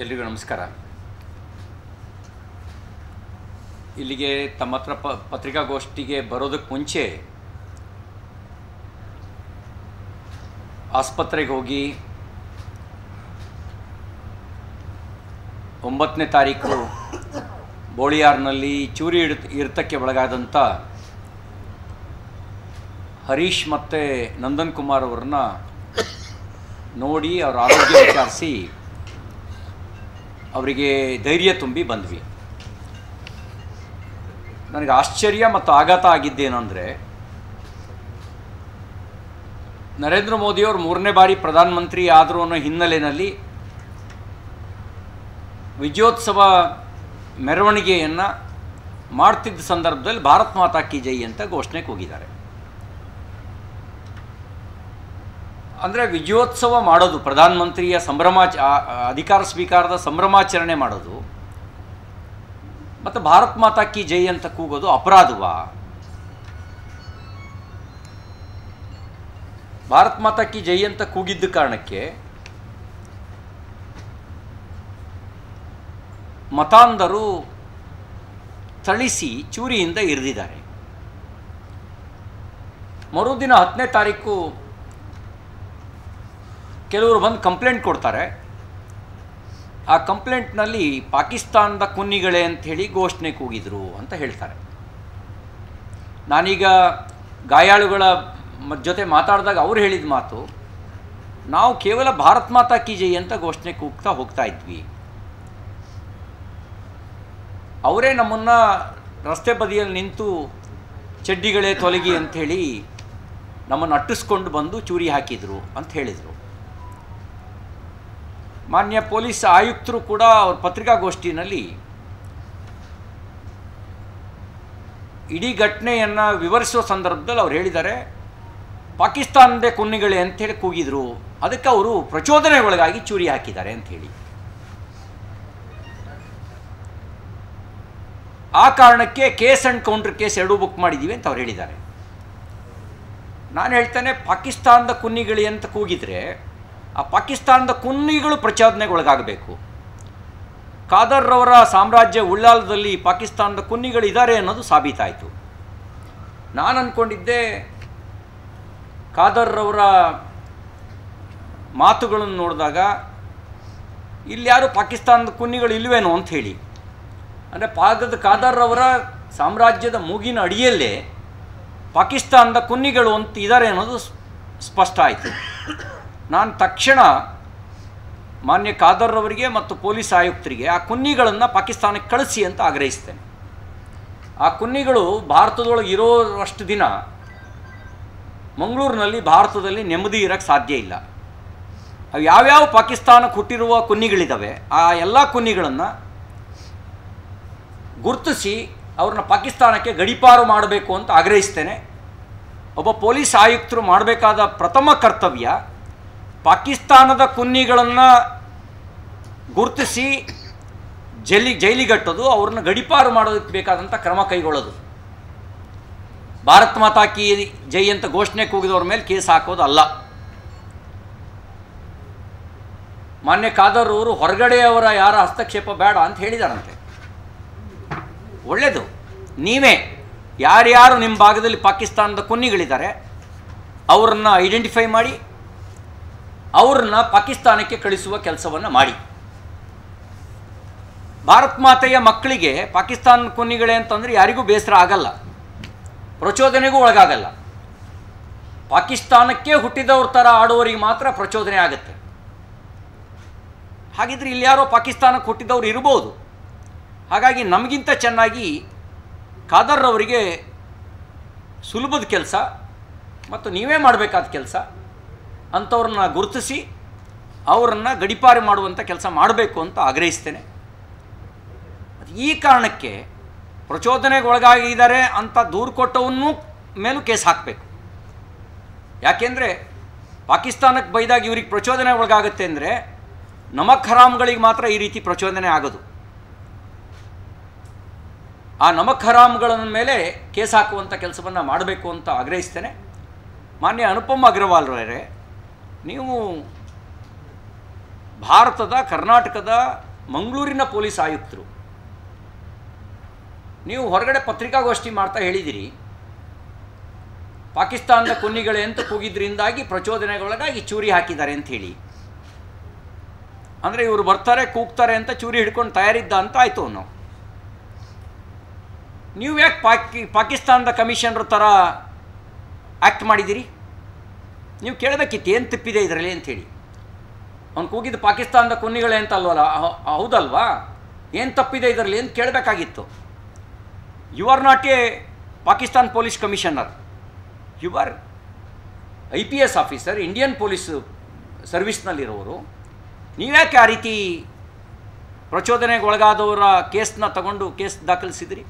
ಎಲ್ರಿಗೂ ನಮಸ್ಕಾರ. ಇಲ್ಲಿಗೆ ತಮ್ಮ ಹತ್ರ ಪತ್ರಿಕಾಗೋಷ್ಠಿಗೆ ಬರೋದಕ್ಕೆ ಮುಂಚೆ ಆಸ್ಪತ್ರೆಗೆ ಹೋಗಿ 9ನೇ ತಾರೀಕು ಬೋಳಿಯಾರ್ನಲ್ಲಿ ಚೂರಿ ಇರ್ತಕ್ಕೆ ಒಳಗಾದಂಥ ಹರೀಶ್ ಮತ್ತು ನಂದನ್ ಕುಮಾರ್ ಅವ್ರನ್ನ ನೋಡಿ ಅವರ ಆರೋಗ್ಯ ವಿಚಾರಿಸಿ ಅವರಿಗೆ ಧೈರ್ಯ ತುಂಬಿ ಬಂದ್ವಿ. ನನಗೆ ಆಶ್ಚರ್ಯ ಮತ್ತು ಆಘಾತ ಆಗಿದ್ದೇನೆಂದರೆ, ನರೇಂದ್ರ ಮೋದಿಯವರು 3ನೇ ಬಾರಿ ಪ್ರಧಾನಮಂತ್ರಿ ಆದರೂ ಅನ್ನೋ ಹಿನ್ನೆಲೆಯಲ್ಲಿ ವಿಜಯೋತ್ಸವ ಮೆರವಣಿಗೆಯನ್ನು ಮಾಡ್ತಿದ್ದ ಸಂದರ್ಭದಲ್ಲಿ ಭಾರತ್ ಮಾತಾ ಕಿ ಜೈ ಅಂತ ಘೋಷಣೆಗೆ ಹೋಗಿದ್ದಾರೆ. ಅಂದರೆ ವಿಜಯೋತ್ಸವ ಮಾಡೋದು, ಪ್ರಧಾನಮಂತ್ರಿಯ ಅಧಿಕಾರ ಸ್ವೀಕಾರದ ಸಂಭ್ರಮಾಚರಣೆ ಮಾಡೋದು ಮತ್ತು ಭಾರತ್ ಮಾತಾ ಕಿ ಜೈ ಅಂತ ಕೂಗೋದು ಅಪರಾಧವಾ? ಭಾರತ್ ಮಾತಾ ಕಿ ಜೈ ಅಂತ ಕೂಗಿದ್ದ ಕಾರಣಕ್ಕೆ ಮತಾಂಧರು ಥಳಿಸಿ ಚೂರಿಯಿಂದ ಇರಿದಿದ್ದಾರೆ. ಮರುದಿನ 10ನೇ ತಾರೀಕು ಕೆಲವರು ಬಂದು ಕಂಪ್ಲೇಂಟ್ ಕೊಡ್ತಾರೆ. ಆ ಕಂಪ್ಲೇಂಟ್ನಲ್ಲಿ ಪಾಕಿಸ್ತಾನದ ಕುನ್ನಿಗಳೇ ಅಂಥೇಳಿ ಘೋಷಣೆ ಕೂಗಿದ್ರು ಅಂತ ಹೇಳ್ತಾರೆ. ನಾನೀಗ ಗಾಯಾಳುಗಳ ಜೊತೆ ಮಾತಾಡಿದಾಗ ಅವ್ರು ಹೇಳಿದ ಮಾತು, ನಾವು ಕೇವಲ ಭಾರತ್ ಮಾತಾ ಕಿ ಜೈ ಅಂತ ಘೋಷಣೆ ಕೂಗ್ತಾ ಹೋಗ್ತಾ ಇದ್ವಿ. ಅವರೇ ನಮ್ಮನ್ನು ರಸ್ತೆ ಬದಿಯಲ್ಲಿ ನಿಂತು ಚಡ್ಡಿಗಳೇ ತೊಲಗಿ ಅಂಥೇಳಿ ನಮ್ಮನ್ನು ಅಟ್ಟಿಸ್ಕೊಂಡು ಬಂದು ಚೂರಿ ಹಾಕಿದರು ಅಂತ ಹೇಳಿದರು. ಮಾನ್ಯ ಪೊಲೀಸ್ ಆಯುಕ್ತರು ಕೂಡ ಅವ್ರ ಪತ್ರಿಕಾಗೋಷ್ಠಿನಲ್ಲಿ ಇಡೀ ಘಟನೆಯನ್ನು ವಿವರಿಸುವ ಸಂದರ್ಭದಲ್ಲಿ ಅವ್ರು ಹೇಳಿದ್ದಾರೆ, ಪಾಕಿಸ್ತಾನದ ಕುನ್ನಿಗಳೇ ಅಂಥೇಳಿ ಕೂಗಿದ್ರು, ಅದಕ್ಕೆ ಅವರು ಪ್ರಚೋದನೆಗೊಳಗಾಗಿ ಚೂರಿ ಹಾಕಿದ್ದಾರೆ ಅಂಥೇಳಿ. ಆ ಕಾರಣಕ್ಕೆ ಕೇಸ್ ಆ್ಯಂಡ್ ಕೌಂಟರ್ ಕೇಸ್ ಎರಡೂ ಬುಕ್ ಮಾಡಿದ್ದೀವಿ ಅಂತ ಅವ್ರು ಹೇಳಿದ್ದಾರೆ. ನಾನು ಹೇಳ್ತೇನೆ, ಪಾಕಿಸ್ತಾನದ ಕುನ್ನಿಗಳೇ ಅಂತ ಕೂಗಿದರೆ ಆ ಪಾಕಿಸ್ತಾನದ ಕುನ್ನಿಗಳು ಪ್ರಚೋದನೆಗೊಳಗಾಗಬೇಕು. ಖಾದರ್ರವರ ಸಾಮ್ರಾಜ್ಯ ಉಳ್ಳಾಲದಲ್ಲಿ ಪಾಕಿಸ್ತಾನದ ಕುನ್ನಿಗಳಿದ್ದಾರೆ ಅನ್ನೋದು ಸಾಬೀತಾಯಿತು. ನಾನು ಅಂದ್ಕೊಂಡಿದ್ದೆ ಖಾದರ್ರವರ ಮಾತುಗಳನ್ನು ನೋಡಿದಾಗ ಇಲ್ಲಿ ಯಾರು ಪಾಕಿಸ್ತಾನದ ಕುನ್ನಿಗಳು ಇಲ್ವೇನೋ ಅಂತ ಹೇಳಿ, ಅಂದರೆ ಖಾದರ್ರವರ ಸಾಮ್ರಾಜ್ಯದ ಮೂಗಿನ ಅಡಿಯಲ್ಲೇ ಪಾಕಿಸ್ತಾನದ ಕುನ್ನಿಗಳು ಅಂತ ಇದ್ದಾರೆ ಅನ್ನೋದು ಸ್ಪಷ್ಟ ಆಯಿತು. ನಾನು ತಕ್ಷಣ ಮಾನ್ಯ ಖಾದರ್ರವರಿಗೆ ಮತ್ತು ಪೊಲೀಸ್ ಆಯುಕ್ತರಿಗೆ ಆ ಕುನ್ನಿಗಳನ್ನು ಪಾಕಿಸ್ತಾನಕ್ಕೆ ಕಳಿಸಿ ಅಂತ ಆಗ್ರಹಿಸ್ತೇನೆ. ಆ ಕುನ್ನಿಗಳು ಭಾರತದೊಳಗೆ ಇರೋಷ್ಟು ದಿನ ಮಂಗಳೂರಿನಲ್ಲಿ ಭಾರತದಲ್ಲಿ ನೆಮ್ಮದಿ ಇರೋಕ್ಕೆ ಸಾಧ್ಯ ಇಲ್ಲ. ಅವು ಯಾವ್ಯಾವ ಪಾಕಿಸ್ತಾನಕ್ಕೆ ಹುಟ್ಟಿರುವ ಕುನ್ನಿಗಳಿದ್ದಾವೆ ಆ ಎಲ್ಲ ಕುನ್ನಿಗಳನ್ನು ಗುರುತಿಸಿ ಅವ್ರನ್ನ ಪಾಕಿಸ್ತಾನಕ್ಕೆ ಗಡೀಪಾರು ಮಾಡಬೇಕು ಅಂತ ಆಗ್ರಹಿಸ್ತೇನೆ. ಒಬ್ಬ ಪೊಲೀಸ್ ಆಯುಕ್ತರು ಮಾಡಬೇಕಾದ ಪ್ರಥಮ ಕರ್ತವ್ಯ ಪಾಕಿಸ್ತಾನದ ಕುನ್ನಿಗಳನ್ನು ಗುರುತಿಸಿ ಜೈಲಿಗಟ್ಟೋದು, ಅವ್ರನ್ನ ಗಡೀಪಾರು ಮಾಡೋದಕ್ಕೆ ಬೇಕಾದಂಥ ಕ್ರಮ ಕೈಗೊಳ್ಳೋದು. ಭಾರತ್ ಮಾತಾ ಕಿ ಜೈ ಅಂತ ಘೋಷಣೆ ಕೂಗಿದವ್ರ ಮೇಲೆ ಕೇಸ್ ಹಾಕೋದು ಅಲ್ಲ. ಮಾನ್ಯ ಖಾದರ್ ಅವರು ಹೊರಗಡೆಯವರ ಯಾರ ಹಸ್ತಕ್ಷೇಪ ಬೇಡ ಅಂತ ಹೇಳಿದಾರಂತೆ. ಒಳ್ಳೆಯದು, ನೀವೇ ಯಾರ್ಯಾರು ನಿಮ್ಮ ಭಾಗದಲ್ಲಿ ಪಾಕಿಸ್ತಾನದ ಕುನ್ನಿಗಳಿದ್ದಾರೆ ಅವ್ರನ್ನ ಐಡೆಂಟಿಫೈ ಮಾಡಿ ಅವ್ರನ್ನ ಪಾಕಿಸ್ತಾನಕ್ಕೆ ಕಳಿಸುವ ಕೆಲಸವನ್ನು ಮಾಡಿ. ಭಾರತ್ ಮಾತೆಯ ಮಕ್ಕಳಿಗೆ ಪಾಕಿಸ್ತಾನ ಕುನ್ನಿಗಳೇ ಅಂತಂದರೆ ಯಾರಿಗೂ ಬೇಸರ ಆಗಲ್ಲ, ಪ್ರಚೋದನೆಗೂ ಒಳಗಾಗಲ್ಲ. ಪಾಕಿಸ್ತಾನಕ್ಕೆ ಹುಟ್ಟಿದವ್ರ ಥರ ಆಡುವವರಿಗೆ ಮಾತ್ರ ಪ್ರಚೋದನೆ ಆಗುತ್ತೆ. ಹಾಗಿದ್ರೆ ಇಲ್ಲಿ ಯಾರೋ ಪಾಕಿಸ್ತಾನಕ್ಕೆ ಹುಟ್ಟಿದವ್ರು ಇರ್ಬೋದು. ಹಾಗಾಗಿ ನಮಗಿಂತ ಚೆನ್ನಾಗಿ ಖಾದರ್ರವರಿಗೆ ಸುಲಭದ ಕೆಲಸ ಮತ್ತು ನೀವೇ ಮಾಡಬೇಕಾದ ಕೆಲಸ, ಅಂಥವ್ರನ್ನ ಗುರುತಿಸಿ ಅವರನ್ನು ಗಡೀಪಾರು ಮಾಡುವಂಥ ಕೆಲಸ ಮಾಡಬೇಕು ಅಂತ ಆಗ್ರಹಿಸ್ತೇನೆ. ಈ ಕಾರಣಕ್ಕೆ ಪ್ರಚೋದನೆಗೊಳಗಾಗಿದ್ದಾರೆ ಅಂತ ದೂರು ಕೊಟ್ಟವನ್ನೂ ಮೇಲೂ ಕೇಸ್ ಹಾಕಬೇಕು. ಯಾಕೆಂದರೆ ಪಾಕಿಸ್ತಾನಕ್ಕೆ ಬೈದಾಗ ಇವ್ರಿಗೆ ಪ್ರಚೋದನೆ ಒಳಗಾಗುತ್ತೆ ಅಂದರೆ ನಮಕ್ ಹರಾಮ್ಗಳಿಗೆ ಮಾತ್ರ ಈ ರೀತಿ ಪ್ರಚೋದನೆ ಆಗೋದು. ಆ ನಮಕ್ ಹರಾಮ್ಗಳ ಮೇಲೆ ಕೇಸ್ ಹಾಕುವಂಥ ಕೆಲಸವನ್ನು ಮಾಡಬೇಕು ಅಂತ ಆಗ್ರಹಿಸ್ತೇನೆ. ಮಾನ್ಯ ಅನುಪಮ್ ಅಗ್ರವಾಲ್ರವರೇ, ನೀವು ಭಾರತದ ಕರ್ನಾಟಕದ ಮಂಗಳೂರಿನ ಪೊಲೀಸ್ ಆಯುಕ್ತರು, ನೀವು ಹೊರಗಡೆ ಪತ್ರಿಕಾಗೋಷ್ಠಿ ಮಾಡ್ತಾ ಹೇಳಿದಿರಿ ಪಾಕಿಸ್ತಾನದ ಕುನ್ನಿಗಳೇ ಅಂತ ಕೂಗಿದ್ರಿಂದಾಗಿ ಪ್ರಚೋದನೆಗೊಳಗಾಗಿ ಚೂರಿ ಹಾಕಿದ್ದಾರೆ ಅಂತ ಹೇಳಿ. ಅಂದರೆ ಇವರು ಬರ್ತಾರೆ ಕೂಗ್ತಾರೆ ಅಂತ ಚೂರಿ ಹಿಡ್ಕೊಂಡು ತಯಾರಿದ್ದ ಅಂತ ಆಯಿತು. ನೀವು ಯಾಕೆ ಪಾಕಿಸ್ತಾನದ ಕಮಿಷನರ್ ಥರ ಆ್ಯಕ್ಟ್ ಮಾಡಿದ್ದೀರಿ? ನೀವು ಕೇಳಬೇಕಿತ್ತು ಏನು ತಪ್ಪಿದೆ ಇದರಲ್ಲಿ ಅಂಥೇಳಿ. ಅವ್ನು ಕೂಗಿದ್ದು ಪಾಕಿಸ್ತಾನದ ಕುನ್ನಿಗಳೇ ಅಂತ ಅಲ್ವಲ್ಲ, ಹೌದಲ್ವಾ, ಏನು ತಪ್ಪಿದೆ ಇದರಲ್ಲಿ ಅಂತ ಕೇಳಬೇಕಾಗಿತ್ತು. You are not a Pakistan police commissioner, you are IPS officer, Indian police ಸರ್ವಿಸ್ನಲ್ಲಿರೋರು. ನೀವ್ಯಾಕೆ ಆ ರೀತಿ ಪ್ರಚೋದನೆಗೊಳಗಾದವರ ಕೇಸ್ನ ತಗೊಂಡು ಕೇಸ್ ದಾಖಲಿಸಿದ್ರಿ?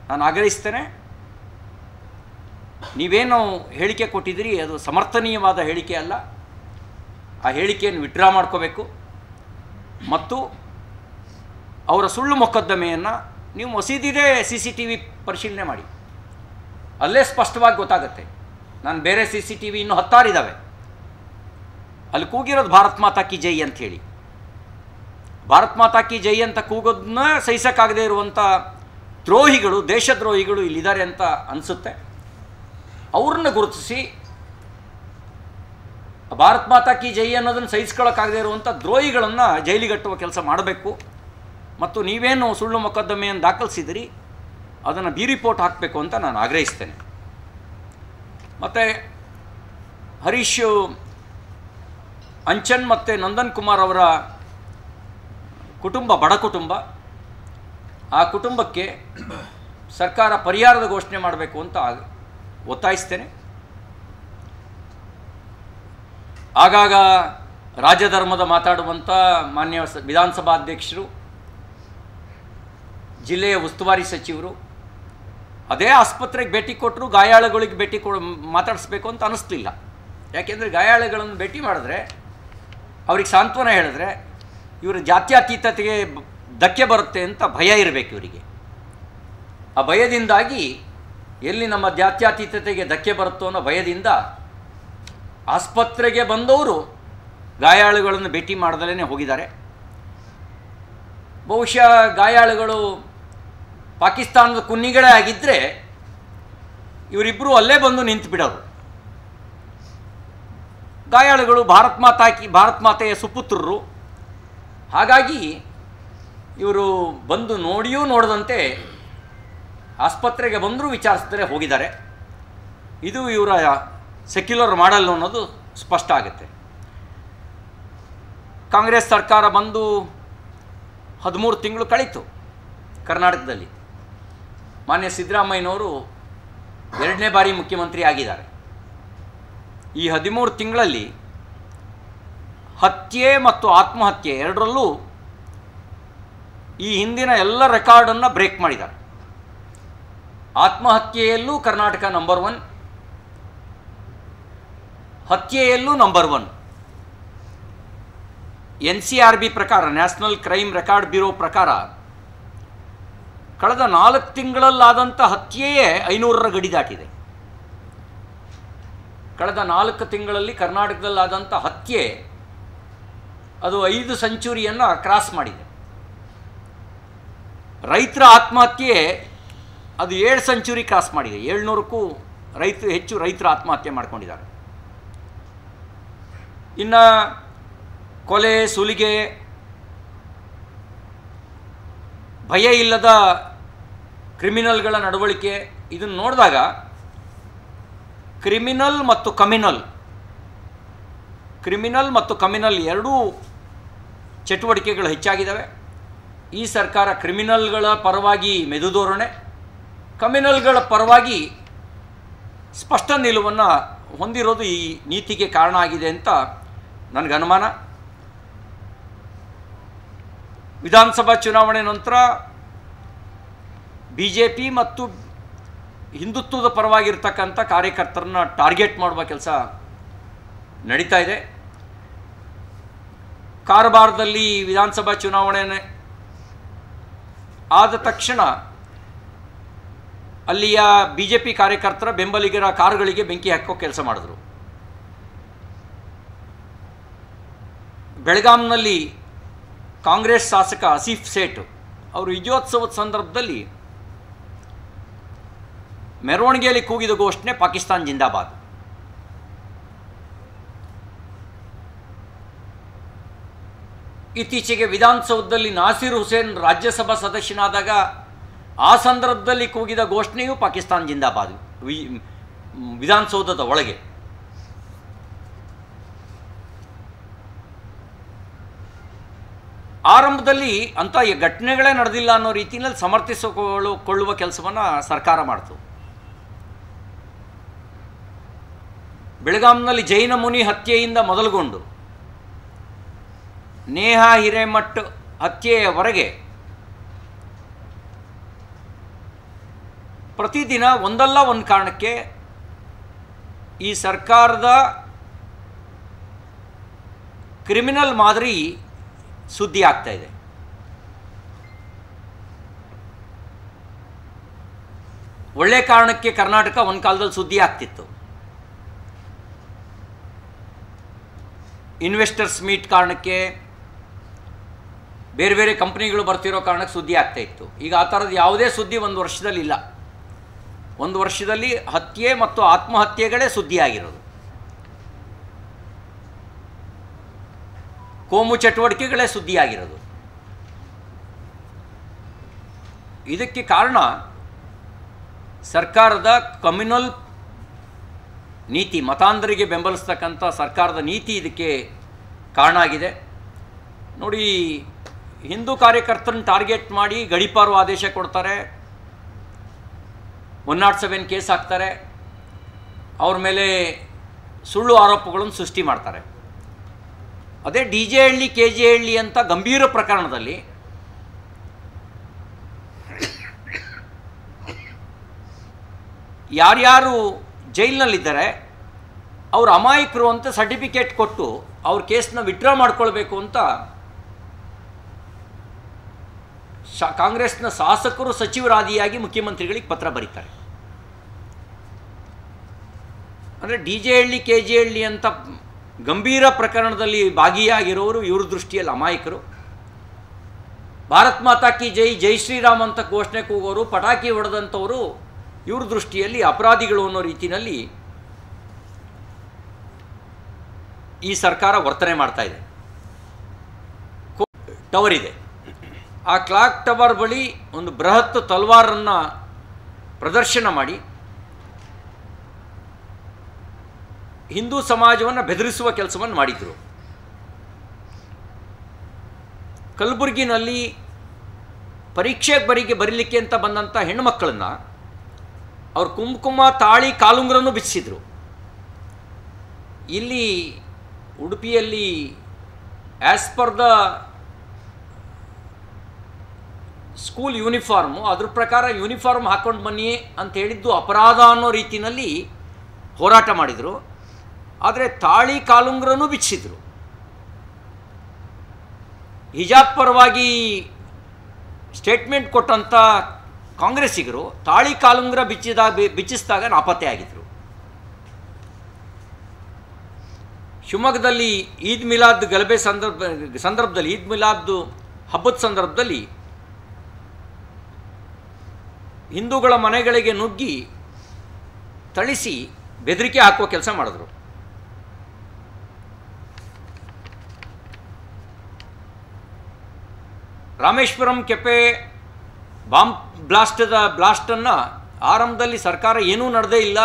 ನಾನು ಆಗ್ರಹಿಸ್ತೇನೆ, ನೀವೇನು ಹೇಳಿಕೆ ಕೊಟ್ಟಿದ್ದೀರಿ ಅದು ಸಮರ್ಥನೀಯವಾದ ಹೇಳಿಕೆ ಅಲ್ಲ. ಆ ಹೇಳಿಕೆಯನ್ನು ವಿಡ್ರಾ ಮಾಡ್ಕೋಬೇಕು ಮತ್ತು ಅವರ ಸುಳ್ಳು ಮೊಕದ್ದಮೆಯನ್ನು ನೀವು ಮಸೀದಿದೆ CCTV ಪರಿಶೀಲನೆ ಮಾಡಿ, ಅಲ್ಲೇ ಸ್ಪಷ್ಟವಾಗಿ ಗೊತ್ತಾಗುತ್ತೆ. ನಾನು ಬೇರೆ CCTV ಇನ್ನೂ 10 ಇದ್ದಾವೆ, ಅಲ್ಲಿ ಕೂಗಿರೋದು ಭಾರತ್ ಮಾತಾ ಕಿ ಜೈ ಅಂಥೇಳಿ. ಭಾರತ್ ಮಾತಾ ಕಿ ಜೈ ಅಂತ ಕೂಗೋದನ್ನ ಸಹಿಸೋಕ್ಕಾಗದೇ ಇರುವಂಥ ದ್ರೋಹಿಗಳು, ದೇಶದ್ರೋಹಿಗಳು ಇಲ್ಲಿದ್ದಾರೆ ಅಂತ ಅನಿಸುತ್ತೆ. ಅವ್ರನ್ನ ಗುರುತಿಸಿ ಭಾರತ್ ಮಾತಾ ಕಿ ಜೈ ಅನ್ನೋದನ್ನು ಸಹಿಸ್ಕೊಳ್ಳೋಕ್ಕಾಗದೇ ಇರುವಂಥ ದ್ರೋಹಿಗಳನ್ನು ಜೈಲಿಗಟ್ಟುವ ಕೆಲಸ ಮಾಡಬೇಕು. ಮತ್ತು ನೀವೇನು ಸುಳ್ಳು ಮೊಕದ್ದಮೆಯನ್ನು ದಾಖಲಿಸಿದಿರಿ ಅದನ್ನು ರಿಪೋರ್ಟ್ ಹಾಕಬೇಕು ಅಂತ ನಾನು ಆಗ್ರಹಿಸ್ತೇನೆ. ಮತ್ತು ಹರೀಶ್ ಅಂಚನ್ ಮತ್ತು ನಂದನ್ ಕುಮಾರ್ ಅವರ ಕುಟುಂಬ ಬಡ ಕುಟುಂಬ, ಆ ಕುಟುಂಬಕ್ಕೆ ಸರ್ಕಾರ ಪರಿಹಾರದ ಘೋಷಣೆ ಮಾಡಬೇಕು ಅಂತ ಒತ್ತಾಯಿಸ್ತೇನೆ. ಆಗಾಗ ರಾಜಧರ್ಮದ ಮಾತಾಡುವಂಥ ಮಾನ್ಯ ವಿಧಾನಸಭಾ ಅಧ್ಯಕ್ಷರು, ಜಿಲ್ಲೆಯ ಉಸ್ತುವಾರಿ ಸಚಿವರು ಅದೇ ಆಸ್ಪತ್ರೆಗೆ ಭೇಟಿ ಕೊಟ್ಟರು ಗಾಯಾಳುಗಳಿಗೆ ಭೇಟಿ ಮಾತಾಡಿಸ್ಬೇಕು ಅಂತ ಅನ್ನಿಸ್ಲಿಲ್ಲ. ಯಾಕೆಂದರೆ ಗಾಯಾಳುಗಳನ್ನು ಭೇಟಿ ಮಾಡಿದ್ರೆ ಅವ್ರಿಗೆ ಸಾಂತ್ವನ ಹೇಳಿದ್ರೆ ಇವರ ಜಾತ್ಯತೀತತೆಗೆ ಧಕ್ಕೆ ಬರುತ್ತೆ ಅಂತ ಭಯ ಇರಬೇಕು ಇವರಿಗೆ. ಆ ಭಯದಿಂದಾಗಿ ಎಲ್ಲಿ ನಮ್ಮ ಜಾತ್ಯತೀತತೆಗೆ ಧಕ್ಕೆ ಬರುತ್ತೋ ಅನ್ನೋ ಭಯದಿಂದ ಆಸ್ಪತ್ರೆಗೆ ಬಂದವರು ಗಾಯಾಳುಗಳನ್ನು ಭೇಟಿ ಮಾಡ್ದಲೇ ಹೋಗಿದ್ದಾರೆ. ಬಹುಶಃ ಗಾಯಾಳುಗಳು ಪಾಕಿಸ್ತಾನದ ಕುನ್ನಿಗಳೇ ಆಗಿದ್ದರೆ ಇವರಿಬ್ಬರು ಅಲ್ಲೇ ಬಂದು ನಿಂತು ಬಿಡೋರು. ಗಾಯಾಳುಗಳು ಭಾರತ್ ಮಾತೆಯ ಸುಪುತ್ರರು, ಹಾಗಾಗಿ ಇವರು ಬಂದು ನೋಡಿಯೂ ನೋಡದಂತೆ ಆಸ್ಪತ್ರೆಗೆ ಬಂದರೂ ವಿಚಾರಿಸಿದ್ರೆ ಹೋಗಿದ್ದಾರೆ. ಇದು ಇವರ ಸೆಕ್ಯುಲರ್ ಮಾಡಲ್ ಅನ್ನೋದು ಸ್ಪಷ್ಟ ಆಗುತ್ತೆ. ಕಾಂಗ್ರೆಸ್ ಸರ್ಕಾರ ಬಂದು 13 ತಿಂಗಳು ಕಳೀತು ಕರ್ನಾಟಕದಲ್ಲಿ. ಮಾನ್ಯ ಸಿದ್ದರಾಮಯ್ಯನವರು 2ನೇ ಬಾರಿ ಮುಖ್ಯಮಂತ್ರಿ ಆಗಿದ್ದಾರೆ. ಈ 13 ತಿಂಗಳಲ್ಲಿ ಹತ್ಯೆ ಮತ್ತು ಆತ್ಮಹತ್ಯೆ ಎರಡರಲ್ಲೂ ಈ ಹಿಂದಿನ ಎಲ್ಲ ರೆಕಾರ್ಡನ್ನು ಬ್ರೇಕ್ ಮಾಡಿದ್ದಾರೆ. ಆತ್ಮಹತ್ಯೆಯಲ್ಲೂ ಕರ್ನಾಟಕ ನಂಬರ್ 1, ಹತ್ಯೆಯಲ್ಲೂ ನಂಬರ್ 1. NCRB ಪ್ರಕಾರ, ನ್ಯಾಷನಲ್ ಕ್ರೈಮ್ ರೆಕಾರ್ಡ್ ಬ್ಯೂರೋ ಪ್ರಕಾರ ಕಳೆದ 4 ತಿಂಗಳಲ್ಲಾದಂಥ ಹತ್ಯೆಯೇ 500ರ ಗಡಿ ದಾಟಿದೆ. ಕಳೆದ 4 ತಿಂಗಳಲ್ಲಿ ಕರ್ನಾಟಕದಲ್ಲಾದಂಥ ಹತ್ಯೆ ಅದು 5 ಸೆಂಚುರಿಯನ್ನು ಕ್ರಾಸ್ ಮಾಡಿದೆ. ರೈತರ ಆತ್ಮಹತ್ಯೆ ಅದು 7 ಸೆಂಚುರಿ ಕ್ರಾಸ್ ಮಾಡಿದೆ. 700ಕ್ಕೂ ಹೆಚ್ಚು ರೈತರ ಆತ್ಮಹತ್ಯೆ ಮಾಡ್ಕೊಂಡಿದ್ದಾರೆ. ಇನ್ನು ಕೊಲೆ, ಸುಲಿಗೆ, ಭಯ ಇಲ್ಲದ ಕ್ರಿಮಿನಲ್ಗಳ ನಡವಳಿಕೆ ಇದನ್ನು ನೋಡಿದಾಗ ಕ್ರಿಮಿನಲ್ ಮತ್ತು ಕಮ್ಯುನಲ್ ಎರಡೂ ಚಟುವಟಿಕೆಗಳು ಹೆಚ್ಚಾಗಿದ್ದಾವೆ. ಈ ಸರ್ಕಾರ ಕ್ರಿಮಿನಲ್ಗಳ ಪರವಾಗಿ ಮೆದು ಧೋರಣೆ, ಕಮ್ಯುನಲ್ಗಳ ಪರವಾಗಿ ಸ್ಪಷ್ಟ ನಿಲುವನ್ನು ಹೊಂದಿರೋದು ಈ ನೀತಿಗೆ ಕಾರಣ ಆಗಿದೆ ಅಂತ ನನಗೆ ಅನುಮಾನ. ವಿಧಾನಸಭಾ ಚುನಾವಣೆ ನಂತರ BJP ಮತ್ತು ಹಿಂದುತ್ವದ ಪರವಾಗಿರ್ತಕ್ಕಂಥ ಕಾರ್ಯಕರ್ತರನ್ನ ಟಾರ್ಗೆಟ್ ಮಾಡುವ ಕೆಲಸ ನಡೀತಾ ಇದೆ. ಕಾರವಾರದಲ್ಲಿ ವಿಧಾನಸಭಾ ಚುನಾವಣೆ ಆದ ತಕ್ಷಣ ಅಲ್ಲಿಯ BJP ಕಾರ್ಯಕರ್ತರ ಬೆಂಬಲಿಗರ ಕಾರುಗಳಿಗೆ ಬೆಂಕಿ ಹಾಕೋ ಕೆಲಸ ಮಾಡಿದ್ರು. ಬೆಳಗಾಂನಲ್ಲಿ ಕಾಂಗ್ರೆಸ್ ಶಾಸಕ ಆಸಿಫ್ ಸೇಠ್ ಅವರು ವಿಜಯೋತ್ಸವದ ಸಂದರ್ಭದಲ್ಲಿ ಮೆರವಣಿಗೆಯಲ್ಲಿ ಕೂಗಿದ ಘೋಷಣೆ ಪಾಕಿಸ್ತಾನ್ ಜಿಂದಾಬಾದ್. ಇತ್ತೀಚೆಗೆ ವಿಧಾನಸೌಧದಲ್ಲಿ ನಾಸಿರ್ ಹುಸೇನ್ ರಾಜ್ಯಸಭಾ ಸದಸ್ಯನಾದಾಗ ಆ ಸಂದರ್ಭದಲ್ಲಿ ಕೂಗಿದ ಘೋಷಣೆಯು ಪಾಕಿಸ್ತಾನ್ ಜಿಂದಾಬಾದ್ ವಿಧಾನಸೌಧದ ಒಳಗೆ. ಆರಂಭದಲ್ಲಿ ಅಂಥ ಘಟನೆಗಳೇ ನಡೆದಿಲ್ಲ ಅನ್ನೋ ರೀತಿಯಲ್ಲಿ ಸಮರ್ಥಿಸಿಕೊಳ್ಳುವ ಕೆಲಸವನ್ನು ಸರ್ಕಾರ ಮಾಡ್ತು. ಬೆಳಗಾಂನಲ್ಲಿ ಜೈನ ಮುನಿ ಹತ್ಯೆಯಿಂದ ಮೊದಲುಗೊಂಡು ನೇಹಾ ಹಿರೇಮಠ್ ಹತ್ಯೆಯವರೆಗೆ ಪ್ರತಿದಿನ ಒಂದಲ್ಲ ಒಂದು ಕಾರಣಕ್ಕೆ ಈ ಸರ್ಕಾರದ ಕ್ರಿಮಿನಲ್ ಮಾದರಿ ಸುದ್ದಿ ಆಗ್ತಾ ಇದೆ. ಒಳ್ಳೆ ಕಾರಣಕ್ಕೆ ಕರ್ನಾಟಕ ಒಂದು ಕಾಲದಲ್ಲಿ ಸುದ್ದಿ ಆಗ್ತಿತ್ತು. ಇನ್ವೆಸ್ಟರ್ಸ್ ಮೀಟ್ ಕಾರಣಕ್ಕೆ, ಬೇರೆ ಬೇರೆ ಕಂಪ್ನಿಗಳು ಬರ್ತಿರೋ ಕಾರಣಕ್ಕೆ ಸುದ್ದಿ ಆಗ್ತಾ ಇತ್ತು. ಈಗ ಆ ಥರದ ಯಾವುದೇ ಸುದ್ದಿ ಒಂದು ವರ್ಷದಲ್ಲಿ ಇಲ್ಲ. ಒಂದು ವರ್ಷದಲ್ಲಿ ಹತ್ಯೆ ಮತ್ತು ಆತ್ಮಹತ್ಯೆಗಳೇ ಸುದ್ದಿಯಾಗಿರೋದು. ಕೋಮು ಚಟುವಟಿಕೆಗಳೇ ಸುದ್ದಿಯಾಗಿರೋದು. ಇದಕ್ಕೆ ಕಾರಣ ಸರ್ಕಾರದ ಕಮ್ಯುನಲ್ ನೀತಿ, ಮತಾಂಧರಿಗೆ ಬೆಂಬಲಿಸ್ತಕ್ಕಂಥ ಸರ್ಕಾರದ ನೀತಿ ಇದಕ್ಕೆ ಕಾರಣ ಆಗಿದೆ. ನೋಡಿ, ಹಿಂದೂ ಕಾರ್ಯಕರ್ತರನ್ನು ಟಾರ್ಗೆಟ್ ಮಾಡಿ ಗಡೀಪಾರು ಆದೇಶ ಕೊಡ್ತಾರೆ, 107 ಕೇಸ್ ಹಾಕ್ತಾರೆ, ಅವ್ರ ಮೇಲೆ ಸುಳ್ಳು ಆರೋಪಗಳನ್ನು ಸೃಷ್ಟಿ ಮಾಡ್ತಾರೆ. ಅದೇ DJ ಹಳ್ಳಿ KJ ಹಳ್ಳಿ ಅಂತ ಗಂಭೀರ ಪ್ರಕರಣದಲ್ಲಿ ಯಾರ್ಯಾರು ಜೈಲಿನಲ್ಲಿದ್ದಾರೆ ಅವ್ರ ಅಮಾಯಕರು ಅಂತ ಸರ್ಟಿಫಿಕೇಟ್ ಕೊಟ್ಟು ಅವ್ರ ಕೇಸ್ನ ವಿಡ್ರಾ ಮಾಡ್ಕೊಳ್ಬೇಕು ಅಂತ ಕಾಂಗ್ರೆಸ್ನ ಶಾಸಕರು ಸಚಿವರಾದಿಯಾಗಿ ಮುಖ್ಯಮಂತ್ರಿಗಳಿಗೆ ಪತ್ರ ಬರೀತಾರೆ. ಅಂದರೆ DJ ಹಳ್ಳಿ KJ ಹಳ್ಳಿ ಅಂತ ಗಂಭೀರ ಪ್ರಕರಣದಲ್ಲಿ ಭಾಗಿಯಾಗಿರೋರು ಇವ್ರ ದೃಷ್ಟಿಯಲ್ಲಿ ಅಮಾಯಕರು. ಭಾರತ್ ಮಾತಾ ಕಿ ಜೈ, ಜೈ ಶ್ರೀರಾಮ್ ಅಂತ ಘೋಷಣೆ ಕೂಗೋರು, ಪಟಾಕಿ ಹೊಡೆದಂಥವರು ಇವ್ರ ದೃಷ್ಟಿಯಲ್ಲಿ ಅಪರಾಧಿಗಳು ಅನ್ನೋ ರೀತಿಯಲ್ಲಿ ಈ ಸರ್ಕಾರ ವರ್ತನೆ ಮಾಡ್ತಾ ಇದೆ. ಟವರ್ ಇದೆ, ಆ ಕ್ಲಾಕ್ ಟವರ್ ಬಳಿ ಒಂದು ಬೃಹತ್ ತಲ್ವಾರನ್ನು ಪ್ರದರ್ಶನ ಮಾಡಿ ಹಿಂದೂ ಸಮಾಜವನ್ನು ಬೆದರಿಸುವ ಕೆಲಸವನ್ನು ಮಾಡಿದರು. ಕಲಬುರಗಿನಲ್ಲಿ ಪರೀಕ್ಷೆಗೆ ಬರೀಲಿಕ್ಕೆ ಅಂತ ಬಂದಂಥ ಹೆಣ್ಣುಮಕ್ಕಳನ್ನು ಅವ್ರ ಕುಂಕುಮ, ತಾಳಿ, ಕಾಲುಂಗ್ರನ್ನು ಬಿಚ್ಚಿಸಿದ್ರು. ಇಲ್ಲಿ ಉಡುಪಿಯಲ್ಲಿ as per the school uniform, ಅದ್ರ ಪ್ರಕಾರ ಯೂನಿಫಾರ್ಮ್ ಹಾಕ್ಕೊಂಡು ಬನ್ನಿ ಅಂತ ಹೇಳಿದ್ದು ಅಪರಾಧ ಅನ್ನೋ ರೀತಿಯಲ್ಲಿ ಹೋರಾಟ ಮಾಡಿದರು. ಆದರೆ ತಾಳಿ ಕಾಲುಂಗ್ರನೂ ಬಿಚ್ಚಿಸಿದ್ರು. ಹಿಜಾಬ್ ಪರವಾಗಿ ಸ್ಟೇಟ್ಮೆಂಟ್ ಕೊಟ್ಟಂಥ ಕಾಂಗ್ರೆಸ್ಸಿಗರು ತಾಳಿ ಕಾಲುಂಗ್ರ ಬಿಚ್ಚಿಸಿದಾಗ ನಾಪತ್ತೆಯಾಗಿದ್ದರು. ಶಿವಮೊಗ್ಗದಲ್ಲಿ ಈದ್ ಮಿಲಾದ್ ಗಲಭೆ ಸಂದರ್ಭದಲ್ಲಿ ಈದ್ ಮಿಲಾದ್ ಹಬ್ಬದ ಸಂದರ್ಭದಲ್ಲಿ ಹಿಂದೂಗಳ ಮನೆಗಳಿಗೆ ನುಗ್ಗಿ ಥಳಿಸಿ ಬೆದರಿಕೆ ಹಾಕುವ ಕೆಲಸ ಮಾಡಿದ್ರು. ರಾಮೇಶ್ವರಂ ಕೆಪೆ ಬಾಂಬ್ ಬ್ಲಾಸ್ಟನ್ನು ಆರಂಭದಲ್ಲಿ ಸರ್ಕಾರ ಏನೂ ನಡೆದೇ ಇಲ್ಲ,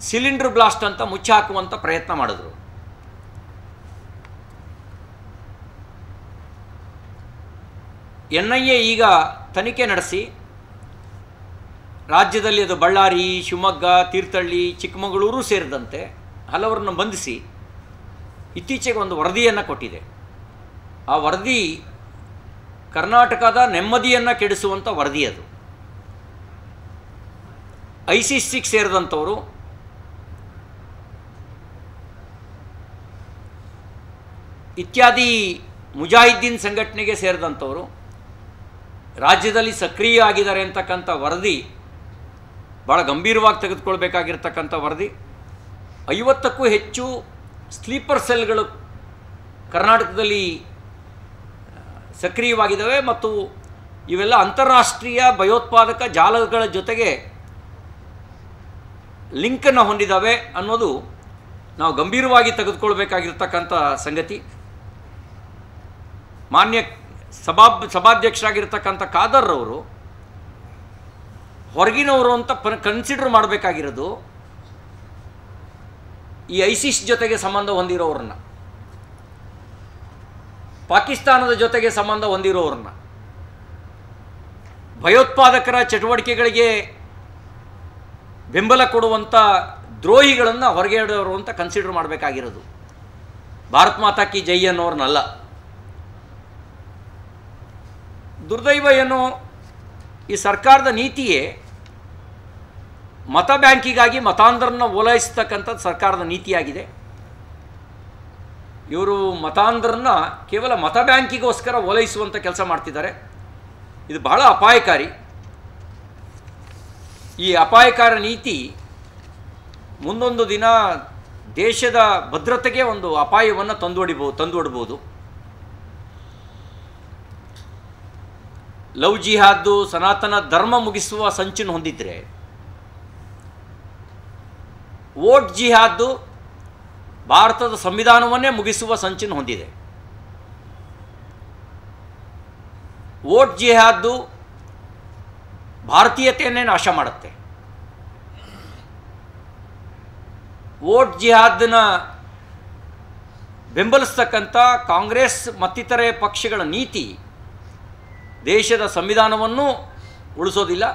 ಸಿಲಿಂಡರ್ ಬ್ಲಾಸ್ಟ್ ಅಂತ ಮುಚ್ಚಿ ಹಾಕುವಂಥ ಪ್ರಯತ್ನ ಮಾಡಿದ್ರು. NIA ಈಗ ತನಿಖೆ ನಡೆಸಿ ರಾಜ್ಯದಲ್ಲಿ ಅದು ಬಳ್ಳಾರಿ, ಶಿವಮೊಗ್ಗ, ತೀರ್ಥಹಳ್ಳಿ, ಚಿಕ್ಕಮಗಳೂರು ಸೇರಿದಂತೆ ಹಲವರನ್ನು ಬಂಧಿಸಿ ಇತ್ತೀಚೆಗೆ ಒಂದು ವರದಿಯನ್ನು ಕೊಟ್ಟಿದೆ. ಆ ವರದಿ ಕರ್ನಾಟಕದ ನೆಮ್ಮದಿಯನ್ನು ಕೆಡಿಸುವಂಥ ವರದಿ. ಅದು ICCಗೆ ಸೇರಿದಂಥವರು, ಇತ್ಯಾದಿ ಮುಜಾಹಿದ್ದೀನ್ ಸಂಘಟನೆಗೆ ಸೇರಿದಂಥವರು ರಾಜ್ಯದಲ್ಲಿ ಸಕ್ರಿಯ ಆಗಿದ್ದಾರೆ ಅಂತಕ್ಕಂಥ ವರದಿ ಭಾಳ ಗಂಭೀರವಾಗಿ ತೆಗೆದುಕೊಳ್ಬೇಕಾಗಿರ್ತಕ್ಕಂಥ ವರದಿ. 50ಕ್ಕೂ ಹೆಚ್ಚು ಸ್ಲೀಪರ್ ಸೆಲ್ಗಳು ಕರ್ನಾಟಕದಲ್ಲಿ ಸಕ್ರಿಯವಾಗಿದ್ದಾವೆ ಮತ್ತು ಇವೆಲ್ಲ ಅಂತಾರಾಷ್ಟ್ರೀಯ ಭಯೋತ್ಪಾದಕ ಜಾಲಗಳ ಜೊತೆಗೆ ಲಿಂಕನ್ನು ಹೊಂದಿದ್ದಾವೆ ಅನ್ನೋದು ನಾವು ಗಂಭೀರವಾಗಿ ತೆಗೆದುಕೊಳ್ಬೇಕಾಗಿರ್ತಕ್ಕಂಥ ಸಂಗತಿ. ಮಾನ್ಯ ಸಭಾಧ್ಯಕ್ಷರಾಗಿರ್ತಕ್ಕಂಥ ಖಾದರ್ ಅವರು ಹೊರಗಿನವರು ಅಂತ ಕನ್ಸಿಡರ್ ಮಾಡಬೇಕಾಗಿರೋದು ಈ ಐಸಿಸ್ ಜೊತೆಗೆ ಸಂಬಂಧ ಹೊಂದಿರೋರನ್ನ, ಪಾಕಿಸ್ತಾನದ ಜೊತೆಗೆ ಸಂಬಂಧ ಹೊಂದಿರೋರನ್ನ, ಭಯೋತ್ಪಾದಕರ ಚಟುವಟಿಕೆಗಳಿಗೆ ಬೆಂಬಲ ಕೊಡುವಂಥ ದ್ರೋಹಿಗಳನ್ನು ಹೊರಗೆ ಇಡೋರು ಅಂತ ಕನ್ಸಿಡರ್ ಮಾಡಬೇಕಾಗಿರೋದು, ಭಾರತ್ ಮಾತಾ ಕಿ ಜೈ ಅನ್ನೋರ್ನಲ್ಲ. ದುರ್ದೈವ ಏನೋ ಈ ಸರ್ಕಾರದ ನೀತಿಯೇ ಮತ ಬ್ಯಾಂಕಿಗಾಗಿ ಮತಾಂಧರನ್ನ ಓಲೈಸ್ತಕ್ಕಂಥದ್ದು ಸರ್ಕಾರದ ನೀತಿಯಾಗಿದೆ. ಇವರು ಮತಾಂಧರನ್ನ ಕೇವಲ ಮತ ಬ್ಯಾಂಕಿಗೋಸ್ಕರ ಓಲೈಸುವಂಥ ಕೆಲಸ ಮಾಡ್ತಿದ್ದಾರೆ. ಇದು ಬಹಳ ಅಪಾಯಕಾರಿ. ಈ ಅಪಾಯಕಾರ ನೀತಿ ಮುಂದೊಂದು ದಿನ ದೇಶದ ಭದ್ರತೆಗೆ ಒಂದು ಅಪಾಯವನ್ನು ತಂದೊಡ್ಬೋದು. ಲವ್ ಜಿಹಾದ್ದು ಸನಾತನ ಧರ್ಮ ಮುಗಿಸುವ ಸಂಚನ್ನು ಹೊಂದಿದ್ರೆ, ವೋಟ್ ಜಿಹಾದ್ದು ಭಾರತದ ಸಂವಿಧಾನವನ್ನೇ ಮುಗಿಸುವ ಸಂಚನ್ನು ಹೊಂದಿದೆ. ವೋಟ್ ಜಿಹಾದ್ದು ಭಾರತೀಯತೆಯನ್ನೇ ನಾಶ ಮಾಡುತ್ತೆ. ವೋಟ್ ಜಿಹಾದ್ನ ಬೆಂಬಲಿಸ್ತಕ್ಕಂಥ ಕಾಂಗ್ರೆಸ್ ಮತ್ತಿತರೆ ಪಕ್ಷಗಳ ನೀತಿ ದೇಶದ ಸಂವಿಧಾನವನ್ನು ಉಳಿಸೋದಿಲ್ಲ.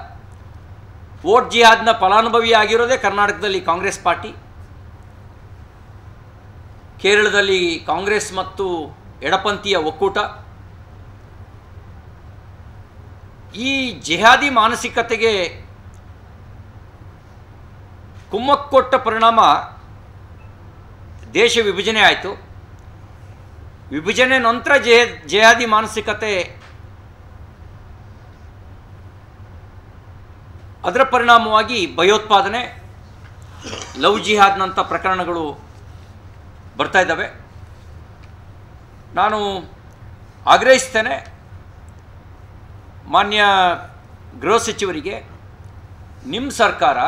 ವೋಟ್ ಜಿಹಾದ್ನ ಫಲಾನುಭವಿ ಆಗಿರೋದೇ ಕರ್ನಾಟಕದಲ್ಲಿ ಕಾಂಗ್ರೆಸ್ ಪಾರ್ಟಿ. ಕೇರಳದಲ್ಲಿ ಕಾಂಗ್ರೆಸ್ ಮತ್ತು ಎಡಪಂಥೀಯ ಒಕ್ಕೂಟ. ಈ ಜಿಹಾದಿ ಮಾನಸಿಕತೆಗೆ ಕುಮ್ಮಕ್ಕು ಕೊಟ್ಟ ಪರಿಣಾಮ ದೇಶ ವಿಭಜನೆ ಆಯಿತು. ವಿಭಜನೆ ನಂತರ ಜಿಹಾದಿ ಮಾನಸಿಕತೆ, ಅದರ ಪರಿಣಾಮವಾಗಿ ಭಯೋತ್ಪಾದನೆ, ಲವ್ ಜಿಹಾದ್ನಂಥ ಪ್ರಕರಣಗಳು ಬರ್ತಾ ಇದ್ದಾವೆ. ನಾನು ಆಗ್ರಹಿಸ್ತೇನೆ ಮಾನ್ಯ ಗೃಹ ಸಚಿವರಿಗೆ, ನಿಮ್ಮ ಸರ್ಕಾರ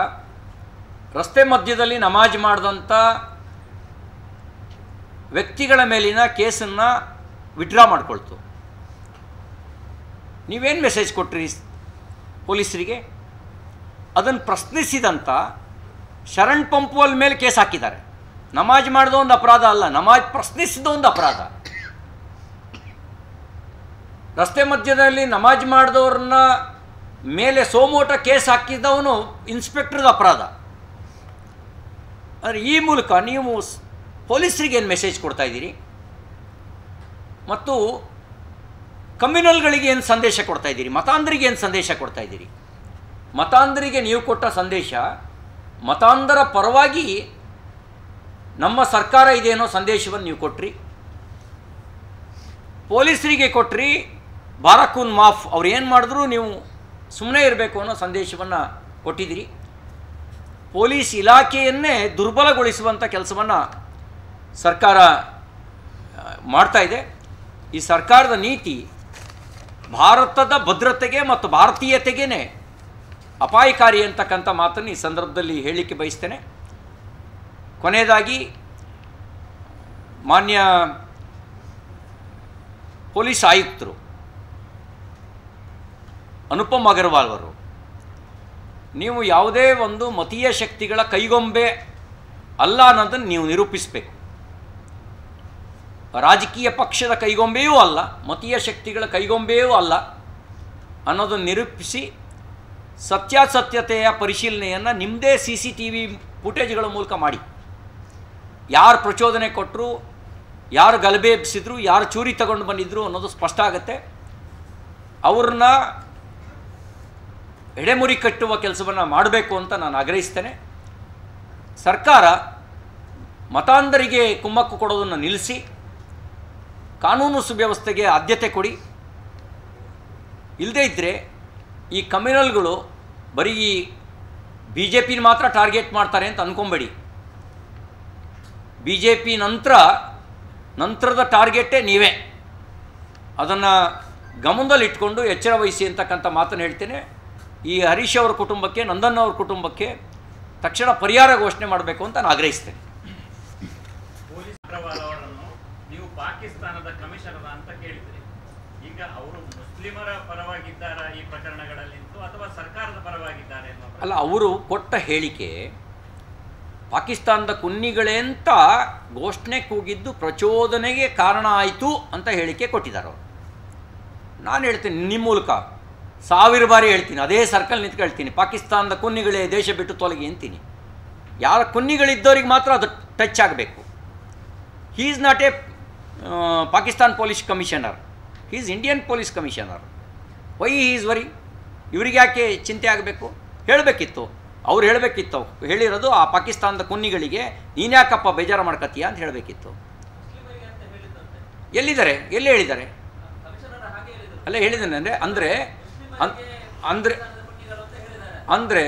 ರಸ್ತೆ ಮಧ್ಯದಲ್ಲಿ ನಮಾಜ್ ಮಾಡಿದಂಥ ವ್ಯಕ್ತಿಗಳ ಮೇಲಿನ ಕೇಸನ್ನು ವಿಡ್ರಾ ಮಾಡಿಕೊಳ್ತು. ನೀವೇನು ಮೆಸೇಜ್ ಕೊಟ್ರಿ ಪೊಲೀಸರಿಗೆ? ಅದನ್ನು ಪ್ರಶ್ನಿಸಿದಂಥ ಶರಣ್ ಪಂಪ್ವಲ್ ಮೇಲೆ ಕೇಸ್ ಹಾಕಿದ್ದಾರೆ. ನಮಾಜ್ ಮಾಡಿದ ಒಂದು ಅಪರಾಧ ಅಲ್ಲ, ನಮಾಜ್ ಪ್ರಶ್ನಿಸಿದ ಒಂದು ಅಪರಾಧ. ರಸ್ತೆ ಮಧ್ಯದಲ್ಲಿ ನಮಾಜ್ ಮಾಡಿದವ್ರನ್ನ ಮೇಲೆ ಸೋಮೋಟ ಕೇಸ್ ಹಾಕಿದವನು ಇನ್ಸ್ಪೆಕ್ಟರ್ದ ಅಪರಾಧ. ಅಂದರೆ ಈ ಮೂಲಕ ನೀವು ಪೊಲೀಸರಿಗೆ ಏನು ಮೆಸೇಜ್ ಕೊಡ್ತಾ ಇದ್ದೀರಿ ಮತ್ತು ಕಮ್ಯುನಲ್ಗಳಿಗೆ ಏನು ಸಂದೇಶ ಕೊಡ್ತಾ ಇದ್ದೀರಿ, ಮತಾಂಧರಿಗೆ ಏನು ಸಂದೇಶ ಕೊಡ್ತಾ ಇದ್ದೀರಿ? ಮತಾಂಧರಿಗೆ ನೀವು ಕೊಟ್ಟ ಸಂದೇಶ, ಮತಾಂಧರ ಪರವಾಗಿ ನಮ್ಮ ಸರ್ಕಾರ ಇದೆ ಅನ್ನೋ ಸಂದೇಶವನ್ನು ನೀವು ಕೊಟ್ರಿ. ಪೊಲೀಸರಿಗೆ ಕೊಟ್ರಿ ಬಾರಕೂನ್ ಮಾಫ್, ಅವ್ರು ಏನು ಮಾಡಿದ್ರೂ ನೀವು ಸುಮ್ಮನೆ ಇರಬೇಕು ಅನ್ನೋ ಸಂದೇಶವನ್ನು ಕೊಟ್ಟಿದ್ದೀರಿ. ಪೊಲೀಸ್ ಇಲಾಖೆಯನ್ನೇ ದುರ್ಬಲಗೊಳಿಸುವಂಥ ಕೆಲಸವನ್ನು ಸರ್ಕಾರ ಮಾಡ್ತಾ ಇದೆ. ಈ ಸರ್ಕಾರದ ನೀತಿ ಭಾರತದ ಭದ್ರತೆಗೆ ಮತ್ತು ಭಾರತೀಯತೆಗೇ ಅಪಾಯಕಾರಿ ಅಂತಕ್ಕಂಥ ಮಾತನ್ನು ಈ ಸಂದರ್ಭದಲ್ಲಿ ಹೇಳಲಿಕ್ಕೆ ಬಯಸ್ತೇನೆ. ಕೊನೆಯದಾಗಿ ಮಾನ್ಯ ಪೊಲೀಸ್ ಆಯುಕ್ತರು ಅನುಪಮ್ ಅಗರ್ವಾಲ್ ಅವರು, ನೀವು ಯಾವುದೇ ಒಂದು ಮತೀಯ ಶಕ್ತಿಗಳ ಕೈಗೊಂಬೆ ಅಲ್ಲ ಅನ್ನೋದನ್ನು ನೀವು ನಿರೂಪಿಸಬೇಕು. ರಾಜಕೀಯ ಪಕ್ಷದ ಕೈಗೊಂಬೆಯೂ ಅಲ್ಲ, ಮತೀಯ ಶಕ್ತಿಗಳ ಕೈಗೊಂಬೆಯೂ ಅಲ್ಲ ಅನ್ನೋದನ್ನು ನಿರೂಪಿಸಿ ಸತ್ಯಾಸತ್ಯತೆಯ ಪರಿಶೀಲನೆಯನ್ನು ನಿಮ್ಮದೇ CCTV ಫುಟೇಜ್ಗಳ ಮೂಲಕ ಮಾಡಿ. ಯಾರು ಪ್ರಚೋದನೆ ಕೊಟ್ಟರು, ಯಾರು ಗಲಭೆ ಎಬ್ಬಿಸಿದ್ರು, ಯಾರು ಚೂರಿ ತಗೊಂಡು ಬಂದಿದ್ರು ಅನ್ನೋದು ಸ್ಪಷ್ಟ ಆಗುತ್ತೆ. ಅವ್ರನ್ನ ಎಡೆಮುರಿ ಕಟ್ಟುವ ಕೆಲಸವನ್ನು ಮಾಡಬೇಕು ಅಂತ ನಾನು ಆಗ್ರಹಿಸ್ತೇನೆ. ಸರ್ಕಾರ ಮತಾಂಧರಿಗೆ ಕುಮ್ಮಕ್ಕು ಕೊಡೋದನ್ನು ನಿಲ್ಲಿಸಿ ಕಾನೂನು ಸುವ್ಯವಸ್ಥೆಗೆ ಆದ್ಯತೆ ಕೊಡಿ. ಇಲ್ಲದೇ ಇದ್ದರೆ ಈ ಕಮ್ಯುನಲ್ಗಳು ಬರೀ BJP ಮಾತ್ರ ಟಾರ್ಗೆಟ್ ಮಾಡ್ತಾರೆ ಅಂತ ಅಂದ್ಕೊಂಬೇಡಿ. BJP ನಂತರ ನಂತರದ ಟಾರ್ಗೆಟೇ ನೀವೇ. ಅದನ್ನು ಗಮನದಲ್ಲಿಟ್ಕೊಂಡು ಎಚ್ಚರ ವಹಿಸಿ ಅಂತಕ್ಕಂಥ ಮಾತನ್ನು ಹೇಳ್ತೇನೆ. ಈ ಹರೀಶ್ ಅವರ ಕುಟುಂಬಕ್ಕೆ, ನಂದನ್ ಅವ್ರ ಕುಟುಂಬಕ್ಕೆ ತಕ್ಷಣ ಪರಿಹಾರ ಘೋಷಣೆ ಮಾಡಬೇಕು ಅಂತ ನಾನು ಆಗ್ರಹಿಸ್ತೇನೆ. ಪೊಲೀಸ್ ಅವರನ್ನು ನೀವು ಪಾಕಿಸ್ತಾನದ ಕಮಿಷನರ್ ಅಂತ ಕೇಳಿದ್ರಿ. ಈಗ ಅವರು ಮುಸ್ಲಿಮರ ಪರವಾಗಿದ್ದಾರಾ ಈ ಪ್ರಕರಣಗಳಲ್ಲಿ ಅಥವಾ ಸರ್ಕಾರದ ಪರವಾಗಿದ್ದಾರೆ? ಅಲ್ಲ, ಅವರು ಕೊಟ್ಟ ಹೇಳಿಕೆ ಪಾಕಿಸ್ತಾನದ ಕುನ್ನಿಗಳೇ ಅಂತ ಘೋಷಣೆ ಕೂಗಿದ್ದು ಪ್ರಚೋದನೆಗೆ ಕಾರಣ ಆಯಿತು ಅಂತ ಹೇಳಿಕೆ ಕೊಟ್ಟಿದ್ದಾರೆ ಅವರು. ನಾನು ಹೇಳ್ತೀನಿ, ನಿಮ್ಮ ಮೂಲಕ 1000 ಬಾರಿ ಹೇಳ್ತೀನಿ, ಅದೇ ಸರ್ಕಲ್ ನಿಂತ್ಕೊಳ್ತೀನಿ, ಪಾಕಿಸ್ತಾನದ ಕುನ್ನಿಗಳೇ ದೇಶ ಬಿಟ್ಟು ತೊಲಗಿ ಅಂತೀನಿ. ಯಾರ ಕುನ್ನಿಗಳಿದ್ದವ್ರಿಗೆ ಮಾತ್ರ ಅದು ಟಚ್ ಆಗಬೇಕು. He is not a Pakistan police commissioner, he is Indian police commissioner. Why he is worry? ಇವ್ರಿಗೆ ಯಾಕೆ ಚಿಂತೆ ಆಗಬೇಕು? ಹೇಳಬೇಕಿತ್ತು, ಅವ್ರು ಹೇಳಬೇಕಿತ್ತು. ಹೇಳಿರೋದು ಆ ಪಾಕಿಸ್ತಾನದ ಕುನ್ನಿಗಳಿಗೆ ನೀನ್ಯಾಕಪ್ಪ ಬೇಜಾರು ಮಾಡ್ಕತ್ತೀಯ ಅಂತ ಹೇಳಬೇಕಿತ್ತು. ಎಲ್ಲಿದ್ದಾರೆ? ಎಲ್ಲಿ ಹೇಳಿದ್ದಾರೆ? ಅಲ್ಲೇ ಹೇಳಿದ್ದೇನೆ ಅಂದರೆ ಅಂದರೆ ಅಂದರೆ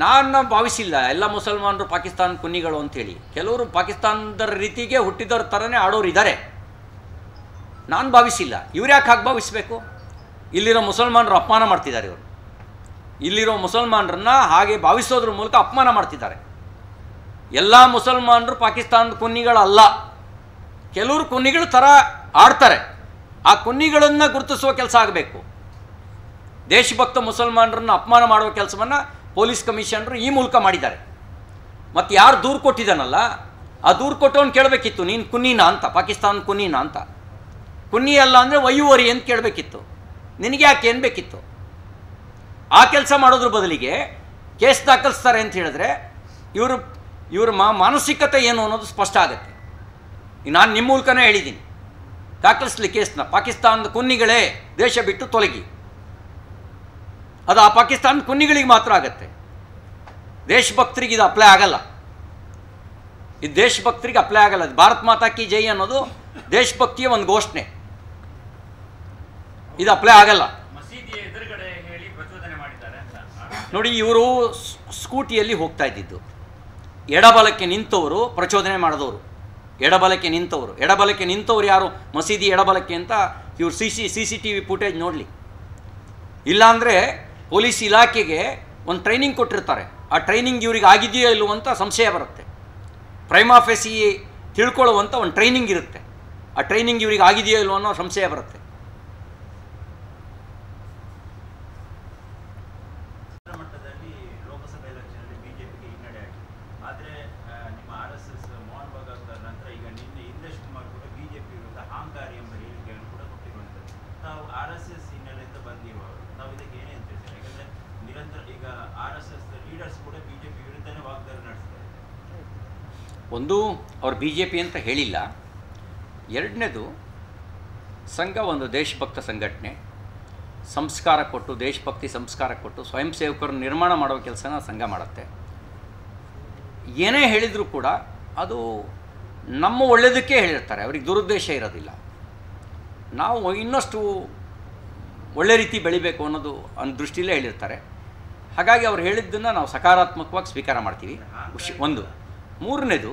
ನಾನು ಭಾವಿಸಿಲ್ಲ ಎಲ್ಲ ಮುಸಲ್ಮಾನರು ಪಾಕಿಸ್ತಾನ ಕುನ್ನಿಗಳು ಅಂಥೇಳಿ. ಕೆಲವರು ಪಾಕಿಸ್ತಾನದ ರೀತಿಗೆ ಹುಟ್ಟಿದವ್ರ ಥರನೇ ಆಡೋರು ಇದ್ದಾರೆ, ನಾನು ಭಾವಿಸಿಲ್ಲ. ಇವ್ರು ಯಾಕೆ ಹಾಗೆ ಭಾವಿಸಬೇಕು? ಇಲ್ಲಿರೋ ಮುಸಲ್ಮಾನರು ಅಪಮಾನ ಮಾಡ್ತಿದ್ದಾರೆ. ಇವರು ಇಲ್ಲಿರೋ ಮುಸಲ್ಮಾನರನ್ನ ಹಾಗೆ ಭಾವಿಸೋದ್ರ ಮೂಲಕ ಅಪಮಾನ ಮಾಡ್ತಿದ್ದಾರೆ. ಎಲ್ಲ ಮುಸಲ್ಮಾನರು ಪಾಕಿಸ್ತಾನದ ಕುನ್ನಿಗಳಲ್ಲ, ಕೆಲವರು ಕುನ್ನಿಗಳ ಥರ ಆಡ್ತಾರೆ. ಆ ಕುನ್ನಿಗಳನ್ನು ಗುರುತಿಸುವ ಕೆಲಸ ಆಗಬೇಕು. ದೇಶಭಕ್ತ ಮುಸಲ್ಮಾನರನ್ನು ಅಪಮಾನ ಮಾಡುವ ಕೆಲಸವನ್ನು ಪೊಲೀಸ್ ಕಮಿಷನರು ಈ ಮೂಲಕ ಮಾಡಿದ್ದಾರೆ. ಮತ್ತು ಯಾರು ದೂರು ಕೊಟ್ಟಿದ್ದಾನಲ್ಲ, ಆ ದೂರು ಕೊಟ್ಟವನು ಕೇಳಬೇಕಿತ್ತು, ನೀನು ಕುನ್ನೀನಾ ಅಂತ, ಪಾಕಿಸ್ತಾನ ಕುನ್ನೀನಾ ಅಂತ. ಕುನ್ನಿ ಅಲ್ಲ ಅಂದರೆ ವಯ್ಯುವರಿ ಅಂತ ಕೇಳಬೇಕಿತ್ತು. ನಿನಗೆ ಯಾಕೆ ಏನು ಬೇಕಿತ್ತು? ಆ ಕೆಲಸ ಮಾಡೋದ್ರ ಬದಲಿಗೆ ಕೇಸ್ ದಾಖಲಿಸ್ತಾರೆ ಅಂತ ಹೇಳಿದ್ರೆ ಇವ್ರ ಮಾನಸಿಕತೆ ಏನು ಅನ್ನೋದು ಸ್ಪಷ್ಟ ಆಗುತ್ತೆ. ನಾನು ನಿಮ್ಮ ಮೂಲಕನೇ ಹೇಳಿದ್ದೀನಿ, ದಾಖಲಿಸ್ಲಿ ಕೇಸ್ನ. ಪಾಕಿಸ್ತಾನದ ಕುನ್ನಿಗಳೇ ದೇಶ ಬಿಟ್ಟು ತೊಲಗಿ. ಅದು ಆ ಪಾಕಿಸ್ತಾನದ ಕುನ್ನಿಗಳಿಗೆ ಮಾತ್ರ ಆಗುತ್ತೆ. ದೇಶಭಕ್ತರಿಗೆ ಇದು ಅಪ್ಲೈ ಆಗಲ್ಲ. ಇದು ದೇಶಭಕ್ತರಿಗೆ ಅಪ್ಲೈ ಆಗಲ್ಲ. ಭಾರತ್ ಮಾತಾ ಕಿ ಜೈ ಅನ್ನೋದು ದೇಶಭಕ್ತಿಯ ಒಂದು ಘೋಷಣೆ, ಇದು ಅಪ್ಲೈ ಆಗಲ್ಲ. ನೋಡಿ, ಇವರು ಸ್ಕೂಟಿಯಲ್ಲಿ ಹೋಗ್ತಾ ಇದ್ದಿದ್ದು, ಎಡಬಲಕ್ಕೆ ನಿಂತವರು ಪ್ರಚೋದನೆ ಮಾಡಿದವರು. ಎಡಬಲಕ್ಕೆ ನಿಂತವರು ಯಾರು? ಮಸೀದಿ ಎಡಬಲಕ್ಕೆ ಅಂತ ಇವ್ರು CCTV ಫುಟೇಜ್ ನೋಡಲಿ. ಇಲ್ಲಾಂದರೆ ಪೊಲೀಸ್ ಇಲಾಖೆಗೆ ಒಂದು ಟ್ರೈನಿಂಗ್ ಕೊಟ್ಟಿರ್ತಾರೆ, ಆ ಟ್ರೈನಿಂಗ್ ಇವ್ರಿಗೆ ಆಗಿದೆಯೋ ಇಲ್ಲವೋ ಅಂತ ಸಂಶಯ ಬರುತ್ತೆ. ಪ್ರೈಮಾ ಫೇಸಿ ತಿಳ್ಕೊಳ್ಳುವಂಥ ಒಂದು ಟ್ರೈನಿಂಗ್ ಇರುತ್ತೆ, ಆ ಟ್ರೈನಿಂಗ್ ಇವ್ರಿಗೆ ಆಗಿದೆಯೋ ಇಲ್ಲವೋ ಅನ್ನೋ ಸಂಶಯ ಬರುತ್ತೆ. ಒಂದು, ಅವ್ರು BJP ಅಂತ ಹೇಳಿಲ್ಲ. ಎರಡನೇದು, ಸಂಘ ಒಂದು ದೇಶಭಕ್ತ ಸಂಘಟನೆ, ಸಂಸ್ಕಾರ ಕೊಟ್ಟು, ದೇಶಭಕ್ತಿ ಸಂಸ್ಕಾರ ಕೊಟ್ಟು ಸ್ವಯಂ ಸೇವಕರನ್ನು ನಿರ್ಮಾಣ ಮಾಡುವ ಕೆಲಸನ ಸಂಘ ಮಾಡುತ್ತೆ. ಏನೇ ಹೇಳಿದರೂ ಕೂಡ ಅದು ನಮ್ಮ ಒಳ್ಳೆಯದಕ್ಕೆ ಹೇಳಿರ್ತಾರೆ, ಅವ್ರಿಗೆ ದುರುದ್ದೇಶ ಇರೋದಿಲ್ಲ. ನಾವು ಇನ್ನಷ್ಟು ಒಳ್ಳೆ ರೀತಿ ಬೆಳಿಬೇಕು ಅನ್ನೋದು ದೃಷ್ಟಿಯಲ್ಲೇ ಹೇಳಿರ್ತಾರೆ. ಹಾಗಾಗಿ ಅವ್ರು ಹೇಳಿದ್ದನ್ನು ನಾವು ಸಕಾರಾತ್ಮಕವಾಗಿ ಸ್ವೀಕಾರ ಮಾಡ್ತೀವಿ. ಒಂದು. ಮೂರನೇದು,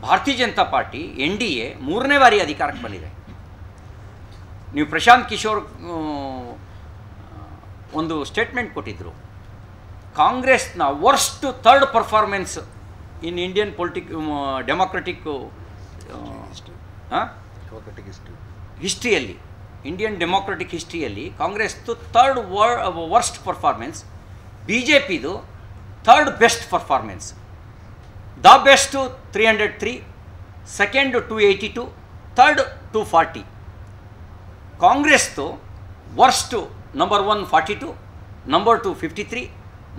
ಭಾರತೀಯ ಜನತಾ ಪಾರ್ಟಿ NDA 3ನೇ ಬಾರಿ ಅಧಿಕಾರಕ್ಕೆ ಬಂದಿದೆ. ನೀವು ಪ್ರಶಾಂತ್ ಕಿಶೋರ್ ಒಂದು ಸ್ಟೇಟ್ಮೆಂಟ್ ಕೊಟ್ಟಿದ್ದರು, ಕಾಂಗ್ರೆಸ್ನ worst third performance in Indian democratic ಹಿಸ್ಟ್ರಿಯಲ್ಲಿ, ಇಂಡಿಯನ್ ಡೆಮೋಕ್ರೆಟಿಕ್ ಹಿಸ್ಟ್ರಿಯಲ್ಲಿ ಕಾಂಗ್ರೆಸ್ದು ಥರ್ಡ್ ವರ್ಸ್ಟ್ ಪರ್ಫಾರ್ಮೆನ್ಸ್, BJPದು third best performance. The best 303, second 282, third 240. ಕಾಂಗ್ರೆಸ್ದು ವರ್ಸ್ಟು ನಂಬರ್ 1 42, ನಂಬರ್ 2 53,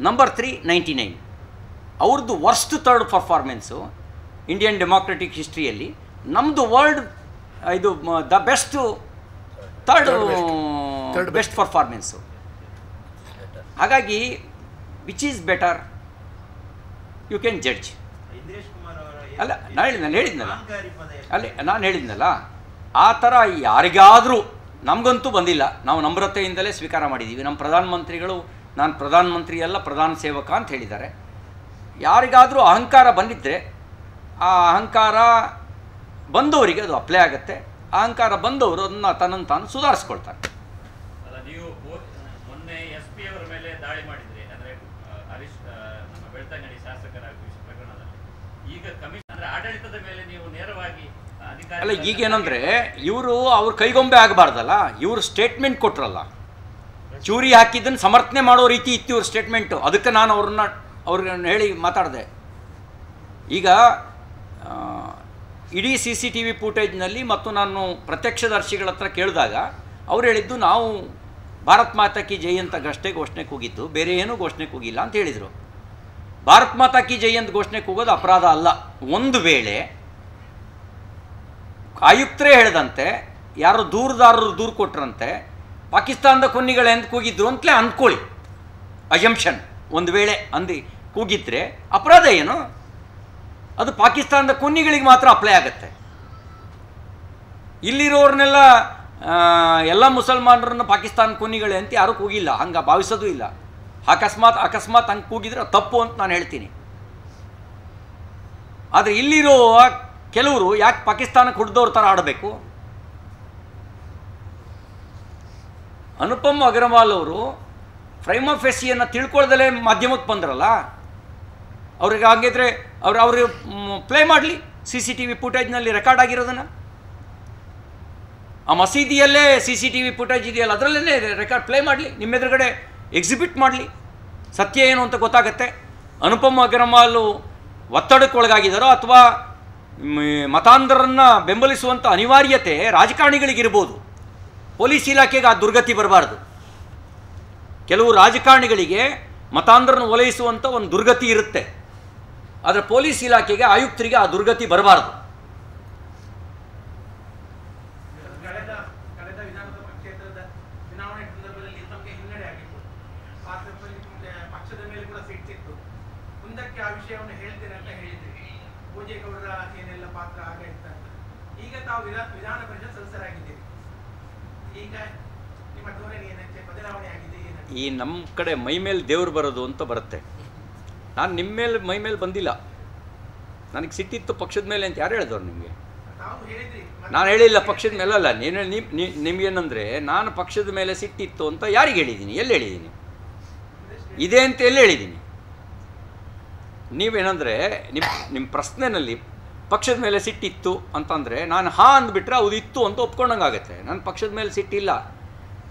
ನಂಬರ್ 3 99. ಅವ್ರದ್ದು worst third performance Indian democratic ಹಿಸ್ಟ್ರಿಯಲ್ಲಿ. ನಮ್ಮದು ಇದು the best third best performance. ಹಾಗಾಗಿ which is better you can judge. ಅಲ್ಲ, ನಾನು ಹೇಳಿದ್ನಲ್ಲ ಆ ಥರ ಯಾರಿಗಾದರೂ, ನಮಗಂತೂ ಬಂದಿಲ್ಲ, ನಾವು ನಮ್ರತೆಯಿಂದಲೇ ಸ್ವೀಕಾರ ಮಾಡಿದ್ದೀವಿ. ನಮ್ಮ ಪ್ರಧಾನಮಂತ್ರಿಗಳು ನಾನು ಪ್ರಧಾನಮಂತ್ರಿ ಅಲ್ಲ, ಪ್ರಧಾನ ಸೇವಕ ಅಂತ ಹೇಳಿದ್ದಾರೆ. ಯಾರಿಗಾದರೂ ಅಹಂಕಾರ ಬಂದಿದ್ದರೆ ಆ ಅಹಂಕಾರ ಬಂದವರಿಗೆ ಅದು ಅಪ್ಲೈ ಆಗುತ್ತೆ. ಅಹಂಕಾರ ಬಂದವರು ಅದನ್ನು ತನ್ನನ್ನು ತಾನು ಸುಧಾರಿಸ್ಕೊಳ್ತಾರೆ. ಅಲ್ಲ, ನೀವು ಮೊನ್ನೆ SP ಅವರ ಮೇಲೆ ದಾಳಿ ಮಾಡಿದ್ರಿ, ಅಂದರೆ ಹರೀಶ್ ನಮ್ಮ ಬೆಳ್ತಂಗಡಿ ಶಾಸಕರ ಪ್ರಕರಣದಲ್ಲಿ. ಈಗ ಕಮಿಷನ್ ಅಂದರೆ ಆಡಳಿತದ ಮೇಲೆ ನೀವು ನೇರವಾಗಿ ಅಧಿಕಾರಿ ಅಲ್ಲ, ಈಗೇನಂದರೆ ಇವರು ಅವ್ರ ಕೈಗೊಂಬೆ ಆಗಬಾರ್ದಲ್ಲ. ಇವರು ಸ್ಟೇಟ್ಮೆಂಟ್ ಕೊಟ್ರಲ್ಲ, ಚೂರಿ ಹಾಕಿದ್ದನ್ನು ಸಮರ್ಥನೆ ಮಾಡೋ ರೀತಿ ಇತ್ತು ಇವ್ರ ಸ್ಟೇಟ್ಮೆಂಟು. ಅದಕ್ಕೆ ನಾನು ಅವ್ರನ್ನ ಹೇಳಿ ಮಾತಾಡಿದೆ. ಈಗ ಇಡೀ CCTV ಫೂಟೇಜ್ನಲ್ಲಿ ಮತ್ತು ನಾನು ಪ್ರತ್ಯಕ್ಷದರ್ಶಿಗಳ ಹತ್ರ ಕೇಳಿದಾಗ ಅವ್ರು ಹೇಳಿದ್ದು, ನಾವು ಭಾರತ್ ಮಾತಾ ಕಿ ಜೈ ಅಂತ ಅಷ್ಟೇ ಘೋಷಣೆಗೆ ಹೋಗಿದ್ದು, ಬೇರೆ ಏನೂ ಘೋಷಣೆಗೆ ಹೋಗಿಲ್ಲ ಅಂತ ಹೇಳಿದರು. ಭಾರತ್ ಮಾತಾ ಕಿ ಜೈ ಅಂತ ಘೋಷಣೆಗೆ ಹೋಗೋದು ಅಪರಾಧ ಅಲ್ಲ. ಒಂದು ವೇಳೆ ಆಯುಕ್ತರೇ ಹೇಳಿದಂತೆ ಯಾರೋ ದೂರುದಾರರು ದೂರು ಕೊಟ್ಟರಂತೆ ಪಾಕಿಸ್ತಾನದ ಕೊನ್ನಿಗಳು ಎಂದು ಕೂಗಿದ್ರು ಅಂತಲೇ ಅಂದ್ಕೊಳ್ಳಿ, ಅಜಂಪ್ಷನ್ ಒಂದು ವೇಳೆ ಕೂಗಿದ್ರೆ ಅಪರಾಧ ಏನು? ಅದು ಪಾಕಿಸ್ತಾನದ ಕೊನ್ನಿಗಳಿಗೆ ಮಾತ್ರ ಅಪ್ಲೈ ಆಗುತ್ತೆ. ಇಲ್ಲಿರೋರ್ನೆಲ್ಲ ಎಲ್ಲ ಮುಸಲ್ಮಾನರನ್ನು ಪಾಕಿಸ್ತಾನ ಕೊನ್ನಿಗಳೇ ಅಂತ ಯಾರೂ ಕೂಗಿಲ್ಲ, ಹಂಗೆ ಭಾವಿಸೋದು ಇಲ್ಲ. ಅಕಸ್ಮಾತ್ ಹಂಗೆ ಕೂಗಿದ್ರೆ ತಪ್ಪು ಅಂತ ನಾನು ಹೇಳ್ತೀನಿ. ಆದರೆ ಇಲ್ಲಿರೋ ಕೆಲವರು ಯಾಕೆ ಪಾಕಿಸ್ತಾನಕ್ಕೆ ಹುಡ್ದವ್ರ ಥರ ಆಡಬೇಕು? ಅನುಪಮ್ ಅಗ್ರವಾಲ್ ಅವರು ಪ್ರೈಮ ಫೇಸಿಯನ್ನು ತಿಳ್ಕೊಳ್ದಲೇ ಮಾಧ್ಯಮಕ್ಕೆ ಬಂದ್ರಲ್ಲ, ಅವ್ರಿಗೆ ಹಾಗಿದ್ರೆ ಅವರು ಪ್ಲೇ ಮಾಡಲಿ CCTV ಫುಟೇಜ್ನಲ್ಲಿ ರೆಕಾರ್ಡ್ ಆಗಿರೋದನ್ನು. ಆ ಮಸೀದಿಯಲ್ಲೇ CCTV ಫುಟೇಜ್ ಇದೆಯಲ್ಲ, ಅದರಲ್ಲೇ ರೆಕಾರ್ಡ್ ಪ್ಲೇ ಮಾಡಲಿ, ನಿಮ್ಮ ಎದುರುಗಡೆ ಎಕ್ಸಿಬಿಟ್ ಮಾಡಲಿ, ಸತ್ಯ ಏನು ಅಂತ ಗೊತ್ತಾಗತ್ತೆ. ಅನುಪಮ್ ಅಗ್ರವಾಲ್ ಒತ್ತಡಕ್ಕೊಳಗಾಗಿದ್ದಾರೋ ಅಥವಾ ಮತಾಂಧರನ್ನು ಬೆಂಬಲಿಸುವಂಥ ಅನಿವಾರ್ಯತೆ ರಾಜಕಾರಣಿಗಳಿಗಿರ್ಬೋದು, ಪೊಲೀಸ್ ಇಲಾಖೆಗೆ ಆ ದುರ್ಗತಿ ಬರಬಾರ್ದು. ಕೆಲವು ರಾಜಕಾರಣಿಗಳಿಗೆ ಮತಾಂಧರನ್ನು ಓಲೈಸುವಂಥ ಒಂದು ದುರ್ಗತಿ ಇರುತ್ತೆ, ಆದರೆ ಪೊಲೀಸ್ ಇಲಾಖೆಗೆ ಆಯುಕ್ತರಿಗೆ ಆ ದುರ್ಗತಿ ಬರಬಾರ್ದು. ಕಳೆದ ವಿಧಾನಸಭಾ ಕ್ಷೇತ್ರದ ಚುನಾವಣೆ ಸಂದರ್ಭದಲ್ಲಿ ತಮಗೆ ಹಿನ್ನಡೆ ಆಗಿತ್ತು, ಪಕ್ಷದ ಮೇಲೆ ಕೂಡ ಸಿಟ್ಟಿತ್ತು. ಮುಂದಕ್ಕೆ ಆ ವಿಷಯವನ್ನು ಹೇಳ್ತೇನೆ ಅಂತ ಹೇಳಿದ್ರಿ. ಭೋಜೇಗೌಡರ ಏನೆಲ್ಲ ಪಾತ್ರ ಆಗ ಇತ್ತಂತ. ಈಗ ತಾವು ವಿಧಾನ ಪರಿಷತ್ ಸದಸ್ಯರಾಗಿದ್ದೀರಿ. ಈಗ ನಿಮ್ಮ ಧೋರಣೆ ಏನಕ್ಕೆ ಬದಲಾವಣೆ ಆಗಿದೆ? ಈ ನಮ್ಮ ಕಡೆ ಮೈ ಮೇಲೆ ದೇವ್ರು ಬರೋದು ಅಂತ ಬರುತ್ತೆ. ನಾನು ನಿಮ್ಮ ಮೇಲೆ ಮೈ ಮೇಲೆ ಬಂದಿಲ್ಲ, ನನಗೆ ಸಿಟ್ಟಿತ್ತು ಪಕ್ಷದ ಮೇಲೆ ಅಂತ ಯಾರು ಹೇಳಿದವ್ರು ನಿಮಗೆ? ನಾನು ಹೇಳಿಲ್ಲ ಪಕ್ಷದ ಮೇಲೆ. ಅಲ್ಲ, ನಿಮಗೇನಂದರೆ ನಾನು ಪಕ್ಷದ ಮೇಲೆ ಸಿಟ್ಟಿತ್ತು ಅಂತ ಯಾರಿಗೆ ಹೇಳಿದ್ದೀನಿ? ಎಲ್ಲಿ ಹೇಳಿದ್ದೀನಿ? ಇದೆ ಅಂತ ಎಲ್ಲಿ ಹೇಳಿದ್ದೀನಿ? ನೀವೇನಂದರೆ ನಿಮ್ಮ ಪ್ರಶ್ನೆಯಲ್ಲಿ ಪಕ್ಷದ ಮೇಲೆ ಸಿಟ್ಟಿತ್ತು ಅಂತಂದರೆ ನಾನು ಅಂದ್ಬಿಟ್ರೆ ಅದು ಇತ್ತು ಅಂತ ಒಪ್ಕೊಂಡಂಗಾಗತ್ತೆ. ನನ್ನ ಪಕ್ಷದ ಮೇಲೆ ಸಿಟ್ಟಿಲ್ಲ.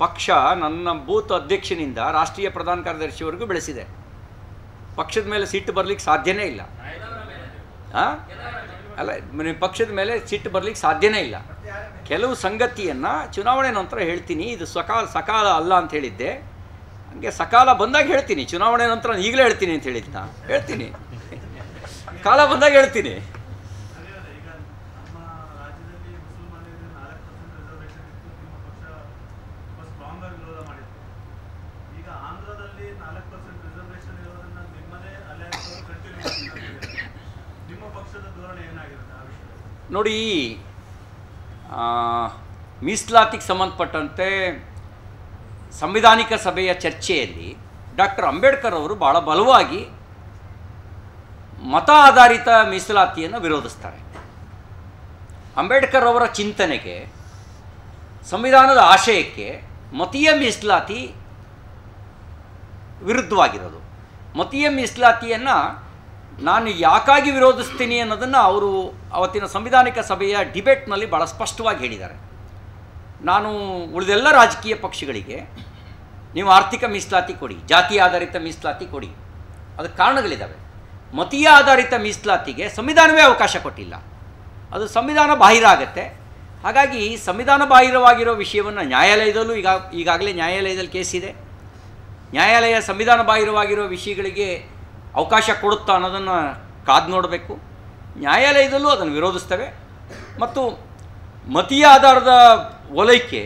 ಪಕ್ಷ ನನ್ನ ಬೂತ್ ಅಧ್ಯಕ್ಷನಿಂದ ರಾಷ್ಟ್ರೀಯ ಪ್ರಧಾನ ಕಾರ್ಯದರ್ಶಿವರೆಗೂ ಬೆಳೆಸಿದೆ. ಪಕ್ಷದ ಮೇಲೆ ಸಿಟ್ಟು ಬರಲಿಕ್ಕೆ ಸಾಧ್ಯನೇ ಇಲ್ಲ. ಅಲ್ಲ, ಪಕ್ಷದ ಮೇಲೆ ಸಿಟ್ಟು ಬರಲಿಕ್ಕೆ ಸಾಧ್ಯನೇ ಇಲ್ಲ. ಕೆಲವು ಸಂಗತಿಯನ್ನು ಚುನಾವಣೆ ನಂತರ ಹೇಳ್ತೀನಿ. ಇದು ಸಕಾಲ ಅಲ್ಲ ಅಂತ ಹೇಳಿದ್ದೆ, ಹಂಗೆ ಸಕಾಲ ಬಂದಾಗ ಹೇಳ್ತೀನಿ. ಚುನಾವಣೆ ನಂತರ ಈಗಲೇ ಹೇಳ್ತೀನಿ ಅಂತ ಹೇಳಿದ್ನ ಹೇಳ್ತೀನಿ, ಕಾಲ ಬಂದಾಗ ಹೇಳ್ತೀನಿ. ನೋಡಿ, ಮೀಸಲಾತಿಗೆ ಸಂಬಂಧಪಟ್ಟಂತೆ ಸಂವಿಧಾನಿಕ ಸಭೆಯ ಚರ್ಚೆಯಲ್ಲಿ ಡಾಕ್ಟರ್ ಅಂಬೇಡ್ಕರ್ ಅವರು ಭಾಳ ಬಲವಾಗಿ ಮತ ಆಧಾರಿತ ಮೀಸಲಾತಿಯನ್ನು ವಿರೋಧಿಸ್ತಾರೆ. ಅಂಬೇಡ್ಕರ್ ಅವರ ಚಿಂತನೆಗೆ, ಸಂವಿಧಾನದ ಆಶಯಕ್ಕೆ ಮತೀಯ ಮೀಸಲಾತಿ ವಿರುದ್ಧವಾಗಿರೋದು. ಮತೀಯ ಮೀಸಲಾತಿಯನ್ನು ನಾನು ಯಾಕಾಗಿ ವಿರೋಧಿಸ್ತೀನಿ ಅನ್ನೋದನ್ನು ಅವರು ಅವತ್ತಿನ ಸಂವಿಧಾನಿಕ ಸಭೆಯ ಡಿಬೇಟ್ನಲ್ಲಿ ಭಾಳ ಸ್ಪಷ್ಟವಾಗಿ ಹೇಳಿದ್ದಾರೆ. ನಾನು ಉಳಿದೆಲ್ಲ ರಾಜಕೀಯ ಪಕ್ಷಗಳಿಗೆ ನೀವು ಆರ್ಥಿಕ ಮೀಸಲಾತಿ ಕೊಡಿ, ಜಾತಿ ಆಧಾರಿತ ಮೀಸಲಾತಿ ಕೊಡಿ, ಅದಕ್ಕೆ ಕಾರಣಗಳಿದ್ದಾವೆ. ಮತೀಯ ಆಧಾರಿತ ಮೀಸಲಾತಿಗೆ ಸಂವಿಧಾನವೇ ಅವಕಾಶ ಕೊಟ್ಟಿಲ್ಲ, ಅದು ಸಂವಿಧಾನ ಬಾಹಿರ ಆಗುತ್ತೆ. ಹಾಗಾಗಿ ಸಂವಿಧಾನ ಬಾಹಿರವಾಗಿರೋ ವಿಷಯವನ್ನು ನ್ಯಾಯಾಲಯದಲ್ಲೂ ಈಗಾಗಲೇ ನ್ಯಾಯಾಲಯದಲ್ಲಿ ಕೇಸಿದೆ. ನ್ಯಾಯಾಲಯ ಸಂವಿಧಾನ ಬಾಹಿರವಾಗಿರೋ ವಿಷಯಗಳಿಗೆ ಅವಕಾಶ ಕೊಡುತ್ತಾ ಅನ್ನೋದನ್ನು ಕಾದು ನೋಡಬೇಕು. ನ್ಯಾಯಾಲಯದಲ್ಲೂ ಅದನ್ನು ವಿರೋಧಿಸ್ತವೆ. ಮತ್ತು ಮತೀಯ ಆಧಾರದ ಓಲೈಕೆ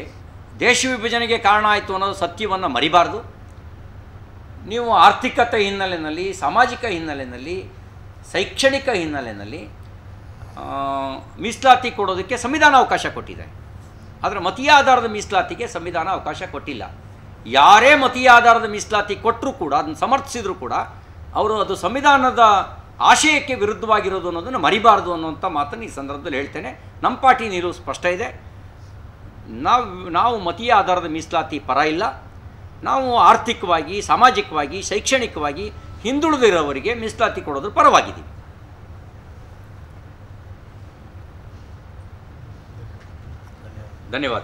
ದೇಶ ವಿಭಜನೆಗೆ ಕಾರಣ ಆಯಿತು ಅನ್ನೋದು ಸತ್ಯವನ್ನು ಮರಿಬಾರ್ದು. ನೀವು ಆರ್ಥಿಕತೆ ಹಿನ್ನೆಲೆಯಲ್ಲಿ, ಸಾಮಾಜಿಕ ಹಿನ್ನೆಲೆಯಲ್ಲಿ, ಶೈಕ್ಷಣಿಕ ಹಿನ್ನೆಲೆಯಲ್ಲಿ ಮೀಸಲಾತಿ ಕೊಡೋದಕ್ಕೆ ಸಂವಿಧಾನ ಅವಕಾಶ ಕೊಟ್ಟಿದೆ. ಆದರೆ ಮತೀಯ ಆಧಾರದ ಮೀಸಲಾತಿಗೆ ಸಂವಿಧಾನ ಅವಕಾಶ ಕೊಟ್ಟಿಲ್ಲ. ಯಾರೇ ಮತೀಯ ಆಧಾರದ ಮೀಸಲಾತಿ ಕೊಟ್ಟರೂ ಕೂಡ, ಅದನ್ನು ಸಮರ್ಥಿಸಿದರೂ ಕೂಡ ಅವರು ಅದು ಸಂವಿಧಾನದ ಆಶಯಕ್ಕೆ ವಿರುದ್ಧವಾಗಿರೋದು ಅನ್ನೋದನ್ನು ಮರಿಬಾರ್ದು ಅನ್ನುವಂಥ ಮಾತನ್ನು ಈ ಸಂದರ್ಭದಲ್ಲಿ ಹೇಳ್ತೇನೆ. ನಮ್ಮ ಪಾರ್ಟಿ ನಿಲುವು ಸ್ಪಷ್ಟ ಇದೆ. ನಾವು ಮತೀಯ ಆಧಾರದ ಮೀಸಲಾತಿ ಪರ ಇಲ್ಲ. ನಾವು ಆರ್ಥಿಕವಾಗಿ, ಸಾಮಾಜಿಕವಾಗಿ, ಶೈಕ್ಷಣಿಕವಾಗಿ ಹಿಂದುಳಿದಿರೋವರಿಗೆ ಮೀಸಲಾತಿ ಕೊಡೋದ್ರ ಪರವಾಗಿದ್ದೀವಿ. ಧನ್ಯವಾದ.